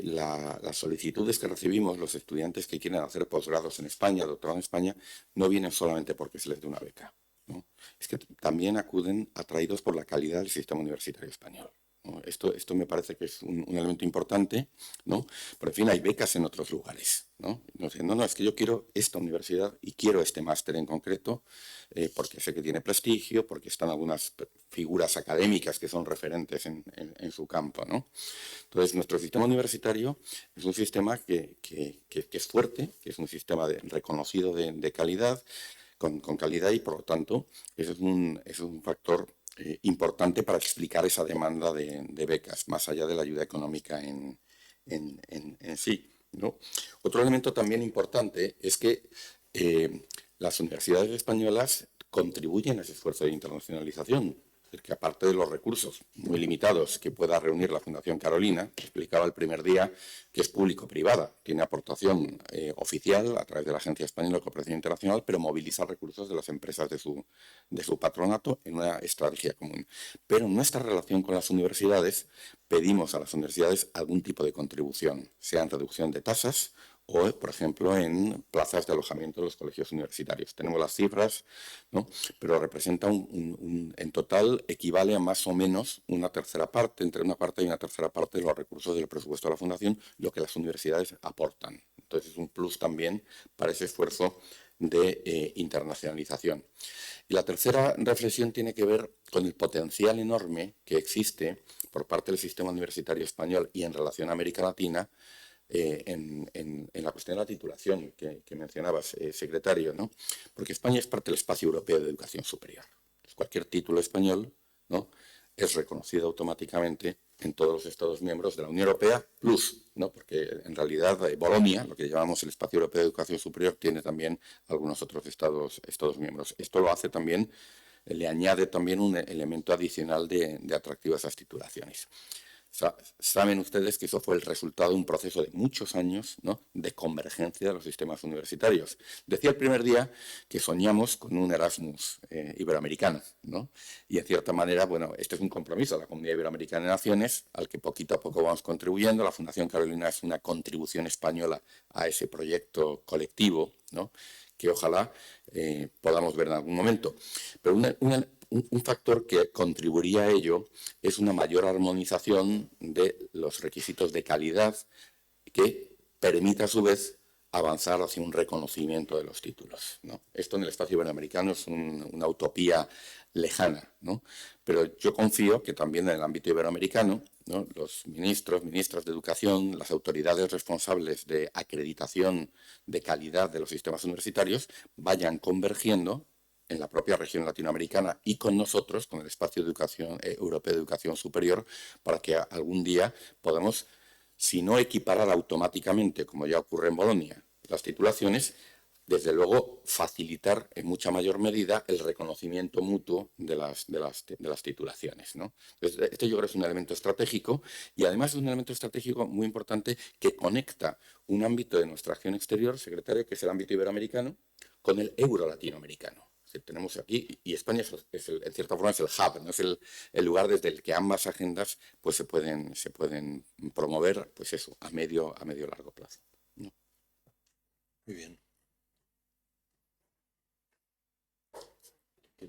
las solicitudes que recibimos los estudiantes que quieren hacer posgrados en España, doctorado en España, no vienen solamente porque se les dé una beca, ¿no? Es que también acuden atraídos por la calidad del sistema universitario español, ¿no? Esto me parece que es un elemento importante, ¿no? Pero en fin, hay becas en otros lugares, ¿no? No, es que yo quiero esta universidad y quiero este máster en concreto, porque sé que tiene prestigio, porque están algunas figuras académicas que son referentes en su campo, ¿no? Entonces, nuestro sistema universitario es un sistema que es fuerte, que es un sistema reconocido de calidad, con calidad, y por lo tanto es un factor importante para explicar esa demanda de becas, más allá de la ayuda económica en sí, ¿no? Otro elemento también importante es que las universidades españolas contribuyen a ese esfuerzo de internacionalización, que aparte de los recursos muy limitados que pueda reunir la Fundación Carolina, explicaba el primer día que es público-privada, tiene aportación oficial a través de la Agencia Española de Cooperación Internacional, pero moviliza recursos de las empresas de su patronato en una estrategia común. Pero en nuestra relación con las universidades pedimos a las universidades algún tipo de contribución, sea en reducción de tasas o, por ejemplo, en plazas de alojamiento de los colegios universitarios. Tenemos las cifras, ¿no? Pero representa en total equivale a más o menos una tercera parte, entre una parte y una tercera parte de los recursos del presupuesto de la Fundación, lo que las universidades aportan. Entonces es un plus también para ese esfuerzo de internacionalización. Y la tercera reflexión tiene que ver con el potencial enorme que existe por parte del sistema universitario español y en relación a América Latina, en la cuestión de la titulación que mencionabas, secretario, ¿no? Porque España es parte del espacio europeo de educación superior. Cualquier título español, ¿no?, es reconocido automáticamente en todos los Estados miembros de la Unión Europea plus, ¿no? Porque en realidad Bolonia, lo que llamamos el espacio europeo de educación superior, tiene también algunos otros Estados miembros. Esto lo hace también, le añade también un elemento adicional de atractivo a esas titulaciones. Saben ustedes que eso fue el resultado de un proceso de muchos años, ¿no?, de convergencia de los sistemas universitarios. Decía el primer día que soñamos con un Erasmus iberoamericano, ¿no? Y en cierta manera, bueno, este es un compromiso de la Comunidad Iberoamericana de Naciones al que poquito a poco vamos contribuyendo. La Fundación Carolina es una contribución española a ese proyecto colectivo, ¿no?, que ojalá podamos ver en algún momento. Pero un factor que contribuiría a ello es una mayor armonización de los requisitos de calidad que permita a su vez avanzar hacia un reconocimiento de los títulos, ¿no? Esto en el espacio iberoamericano es una utopía lejana, ¿no? Pero yo confío que también en el ámbito iberoamericano, ¿no?, los ministros, ministras de educación, las autoridades responsables de acreditación de calidad de los sistemas universitarios vayan convergiendo en la propia región latinoamericana y con nosotros, con el espacio de educación europeo de educación superior, para que algún día podamos, si no equiparar automáticamente, como ya ocurre en Bolonia, las titulaciones, desde luego facilitar en mucha mayor medida el reconocimiento mutuo de las titulaciones, ¿no? Entonces, este yo creo que es un elemento estratégico y además es un elemento estratégico muy importante que conecta un ámbito de nuestra acción exterior, secretario, que es el ámbito iberoamericano, con el euro latinoamericano. Que tenemos aquí, y España en cierta forma es el hub, ¿no? Es el lugar desde el que ambas agendas pues, se pueden promover, pues eso, a medio largo plazo, ¿no? Muy bien.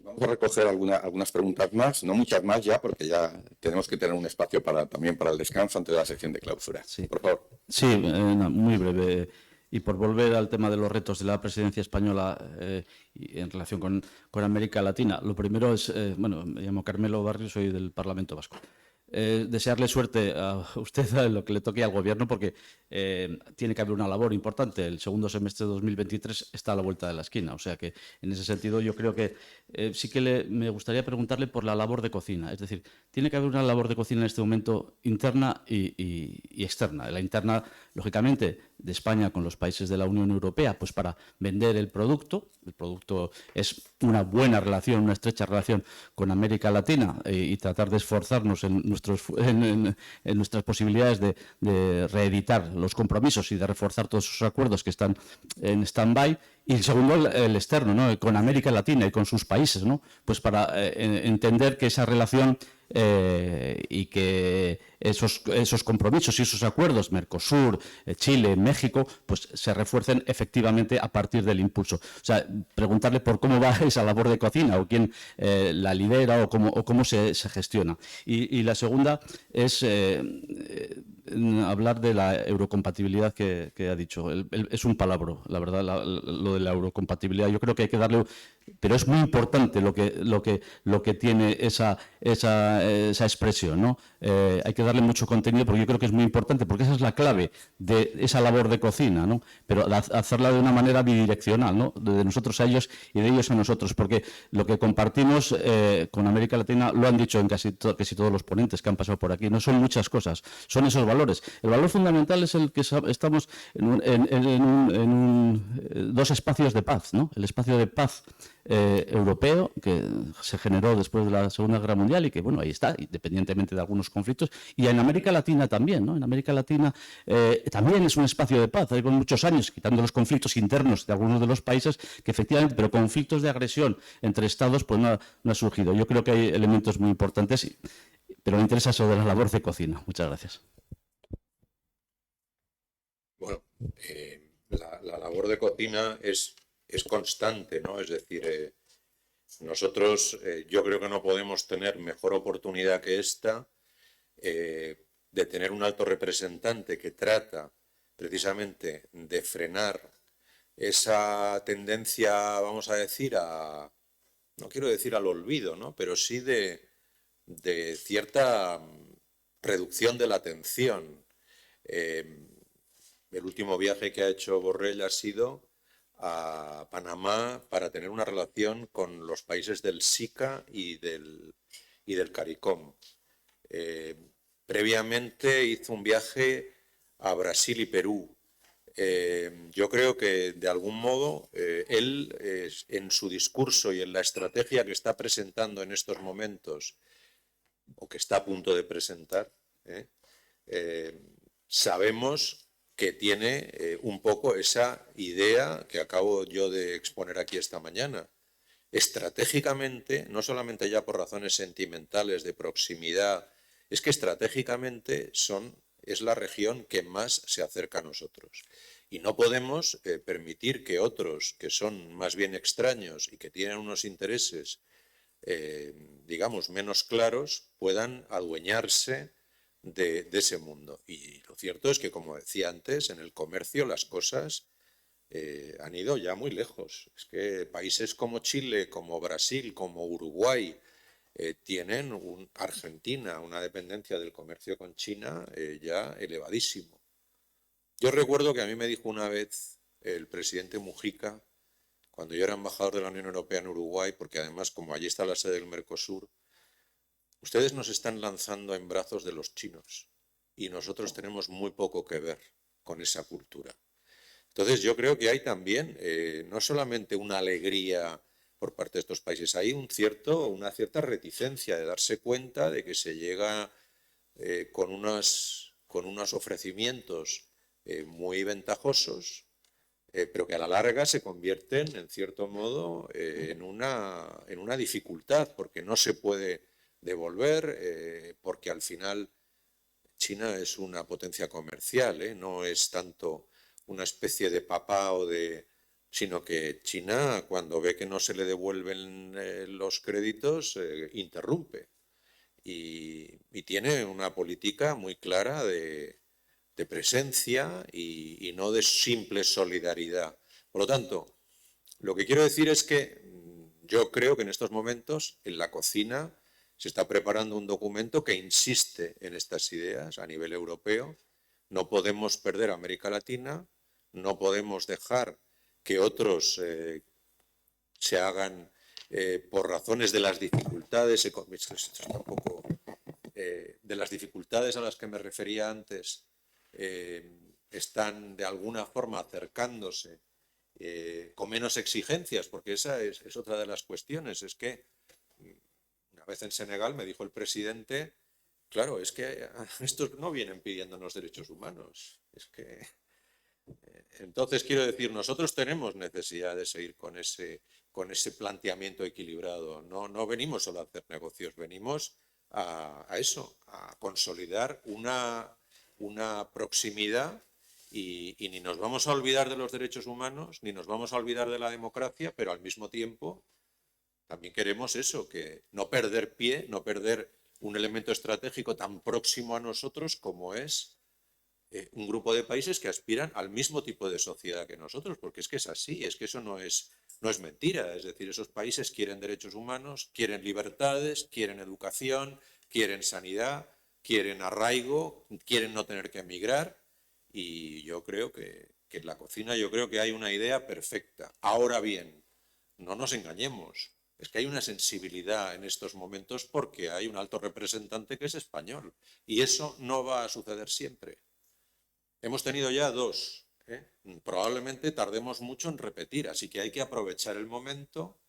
Vamos a recoger algunas preguntas más, no muchas más ya, porque ya tenemos que tener un espacio también para el descanso antes de la sección de clausura. Sí. Por favor. Sí, muy breve. Y por volver al tema de los retos de la presidencia española y en relación con América Latina, lo primero es, bueno, me llamo Carmelo Barrio, soy del Parlamento Vasco. Desearle suerte a usted en lo que le toque al Gobierno, porque tiene que haber una labor importante. El segundo semestre de 2023 está a la vuelta de la esquina. O sea que, en ese sentido, yo creo que sí que me gustaría preguntarle por la labor de cocina. Es decir, tiene que haber una labor de cocina en este momento interna y externa. La interna, lógicamente, de España con los países de la Unión Europea, pues para vender el producto. El producto es una buena relación, una estrecha relación con América Latina y tratar de esforzarnos en nuestras posibilidades de reeditar los compromisos y de reforzar todos esos acuerdos que están en stand-by. Y el segundo, el externo, ¿no?, con América Latina y con sus países, ¿no?, pues para entender que esa relación y que esos compromisos y esos acuerdos, Mercosur, Chile, México, pues se refuercen efectivamente a partir del impulso. O sea, preguntarle por cómo va esa labor de cocina o quién la lidera o cómo se gestiona. Y la segunda es hablar de la eurocompatibilidad que ha dicho. Es un palabro, la verdad, lo de la eurocompatibilidad. Yo creo que hay que darle... Pero es muy importante lo que tiene esa expresión, ¿no? Hay que darle mucho contenido porque yo creo que es muy importante, porque esa es la clave de esa labor de cocina, ¿no? Pero hacerla de una manera bidireccional, ¿no?, de nosotros a ellos y de ellos a nosotros, porque lo que compartimos con América Latina, lo han dicho en casi todos los ponentes que han pasado por aquí, no son muchas cosas, son esos valores. El valor fundamental es el que estamos en dos espacios de paz, ¿no? El espacio de paz europeo, que se generó después de la Segunda Guerra Mundial y que, bueno, ahí está, independientemente de algunos conflictos, y en América Latina también, ¿no? En América Latina también es un espacio de paz. Hay muchos años, quitando los conflictos internos de algunos de los países, que efectivamente, pero conflictos de agresión entre estados, pues no ha surgido. Yo creo que hay elementos muy importantes, pero me interesa eso de la labor de cocina. Muchas gracias. Bueno, la labor de cocina es constante, ¿no? Es decir, nosotros yo creo que no podemos tener mejor oportunidad que esta de tener un alto representante que trata precisamente de frenar esa tendencia, vamos a decir, no quiero decir al olvido, ¿no?, pero sí de cierta reducción de la atención. El último viaje que ha hecho Borrell ha sido a Panamá para tener una relación con los países del SICA y del CARICOM. Previamente hizo un viaje a Brasil y Perú. Yo creo que de algún modo él en su discurso y en la estrategia que está presentando en estos momentos o que está a punto de presentar, sabemos que tiene un poco esa idea que acabo yo de exponer aquí esta mañana. Estratégicamente, no solamente ya por razones sentimentales de proximidad, es que estratégicamente es la región que más se acerca a nosotros. Y no podemos permitir que otros, que son más bien extraños y que tienen unos intereses, digamos, menos claros, puedan adueñarse de ese mundo. Y lo cierto es que, como decía antes, en el comercio las cosas han ido ya muy lejos. Es que países como Chile, como Brasil, como Uruguay, tienen Argentina una dependencia del comercio con China ya elevadísimo. Yo recuerdo que a mí me dijo una vez el presidente Mujica, cuando yo era embajador de la Unión Europea en Uruguay, porque además como allí está la sede del Mercosur, ustedes nos están lanzando en brazos de los chinos y nosotros tenemos muy poco que ver con esa cultura. Entonces yo creo que hay también no solamente una alegría por parte de estos países, hay una cierta reticencia de darse cuenta de que se llega con unos ofrecimientos muy ventajosos, pero que a la larga se convierten, en cierto modo, en una dificultad, porque no se puede devolver, porque al final China es una potencia comercial, no es tanto una especie de papá sino que China, cuando ve que no se le devuelven los créditos, interrumpe. Y tiene una política muy clara de presencia y no de simple solidaridad. Por lo tanto, lo que quiero decir es que yo creo que en estos momentos en la cocina se está preparando un documento que insiste en estas ideas a nivel europeo. No podemos perder a América Latina, no podemos dejar que otros se hagan por razones de las dificultades, de las dificultades a las que me refería antes, están de alguna forma acercándose con menos exigencias, porque esa es otra de las cuestiones. Es que una vez en Senegal me dijo el presidente, claro, es que estos no vienen pidiéndonos derechos humanos. Es que entonces quiero decir, nosotros tenemos necesidad de seguir con ese planteamiento equilibrado. No venimos solo a hacer negocios, venimos a eso, a consolidar una proximidad y ni nos vamos a olvidar de los derechos humanos, ni nos vamos a olvidar de la democracia, pero al mismo tiempo también queremos eso, que no perder pie, no perder un elemento estratégico tan próximo a nosotros como es un grupo de países que aspiran al mismo tipo de sociedad que nosotros, porque es que es así, es que eso no es mentira. Es decir, esos países quieren derechos humanos, quieren libertades, quieren educación, quieren sanidad, quieren arraigo, quieren no tener que emigrar. Y yo creo que en la cocina yo creo que hay una idea perfecta. Ahora bien, no nos engañemos. Es que hay una sensibilidad en estos momentos porque hay un alto representante que es español. Y eso no va a suceder siempre. Hemos tenido ya dos. Probablemente tardemos mucho en repetir, así que hay que aprovechar el momento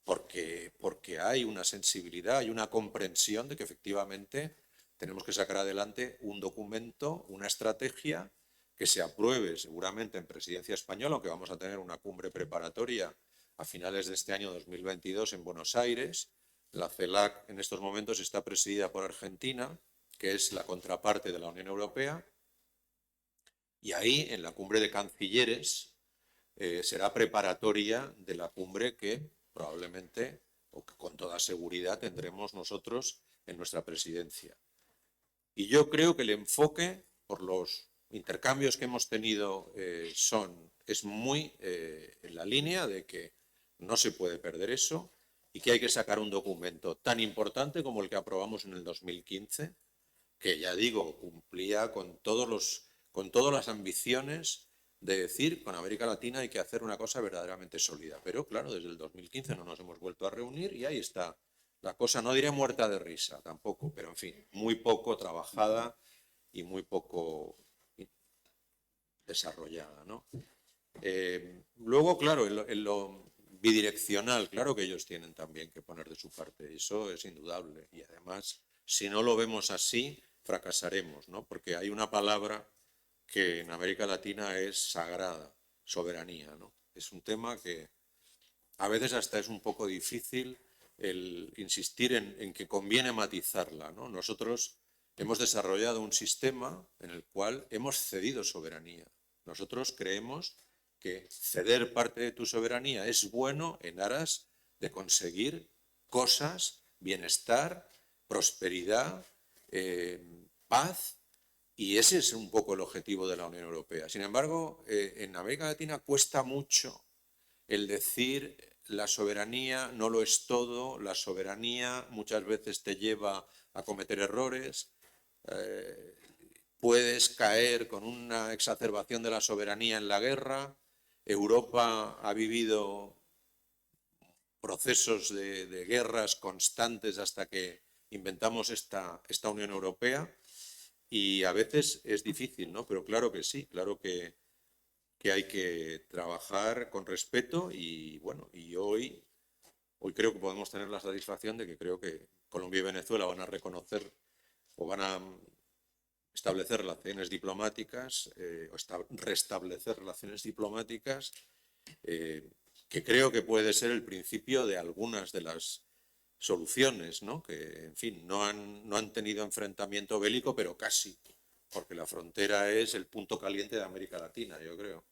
porque hay una sensibilidad, hay una comprensión de que efectivamente tenemos que sacar adelante un documento, una estrategia que se apruebe seguramente en presidencia española, aunque vamos a tener una cumbre preparatoria a finales de este año 2022 en Buenos Aires. La CELAC en estos momentos está presidida por Argentina, que es la contraparte de la Unión Europea, y ahí, en la cumbre de cancilleres, será preparatoria de la cumbre que probablemente, o que con toda seguridad, tendremos nosotros en nuestra presidencia. Y yo creo que el enfoque, por los intercambios que hemos tenido, es muy en la línea de que no se puede perder eso y que hay que sacar un documento tan importante como el que aprobamos en el 2015, que ya digo, cumplía con todas las ambiciones de decir, con América Latina hay que hacer una cosa verdaderamente sólida. Pero claro, desde el 2015 no nos hemos vuelto a reunir y ahí está la cosa, no diré muerta de risa tampoco, pero en fin, muy poco trabajada y muy poco desarrollada, ¿no? Luego, claro, en lo bidireccional, claro que ellos tienen también que poner de su parte, eso es indudable. Y además, si no lo vemos así, fracasaremos, ¿no? Porque hay una palabra que en América Latina es sagrada, soberanía, ¿no? Es un tema que a veces hasta es un poco difícil el insistir en que conviene matizarla, ¿no? Nosotros hemos desarrollado un sistema en el cual hemos cedido soberanía. Nosotros creemos que ceder parte de tu soberanía es bueno en aras de conseguir cosas, bienestar, prosperidad, paz, y ese es un poco el objetivo de la Unión Europea. Sin embargo, en América Latina cuesta mucho el decir la soberanía no lo es todo, la soberanía muchas veces te lleva a cometer errores, puedes caer con una exacerbación de la soberanía en la guerra. Europa ha vivido procesos de guerras constantes hasta que inventamos esta Unión Europea y a veces es difícil, ¿no? Pero claro que sí, claro que hay que trabajar con respeto y bueno, y hoy creo que podemos tener la satisfacción de que creo que Colombia y Venezuela van a reconocer o van a establecer relaciones diplomáticas restablecer relaciones diplomáticas que creo que puede ser el principio de algunas de las soluciones, ¿no? Que, en fin, no han tenido enfrentamiento bélico, pero casi, porque la frontera es el punto caliente de América Latina, yo creo.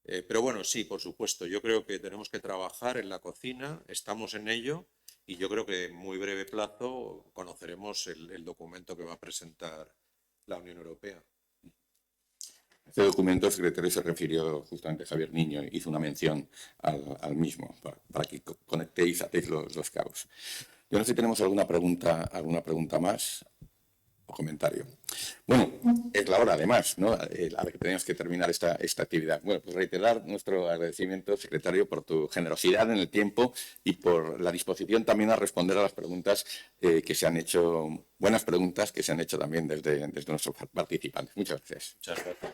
Pero bueno, sí, por supuesto, yo creo que tenemos que trabajar en la cocina, estamos en ello, y yo creo que en muy breve plazo conoceremos el documento que va a presentar la Unión Europea. Este documento, el secretario se refirió justamente, Javier Niño, hizo una mención al mismo, para que conectéis, hacéis los cabos. Yo no sé si tenemos alguna pregunta más o comentario. Bueno, es la hora además, ¿no? A la que tenemos que terminar esta actividad. Bueno, pues reiterar nuestro agradecimiento, secretario, por tu generosidad en el tiempo y por la disposición también a responder a las preguntas que se han hecho, buenas preguntas que se han hecho también desde nuestros participantes. Muchas gracias. Muchas gracias.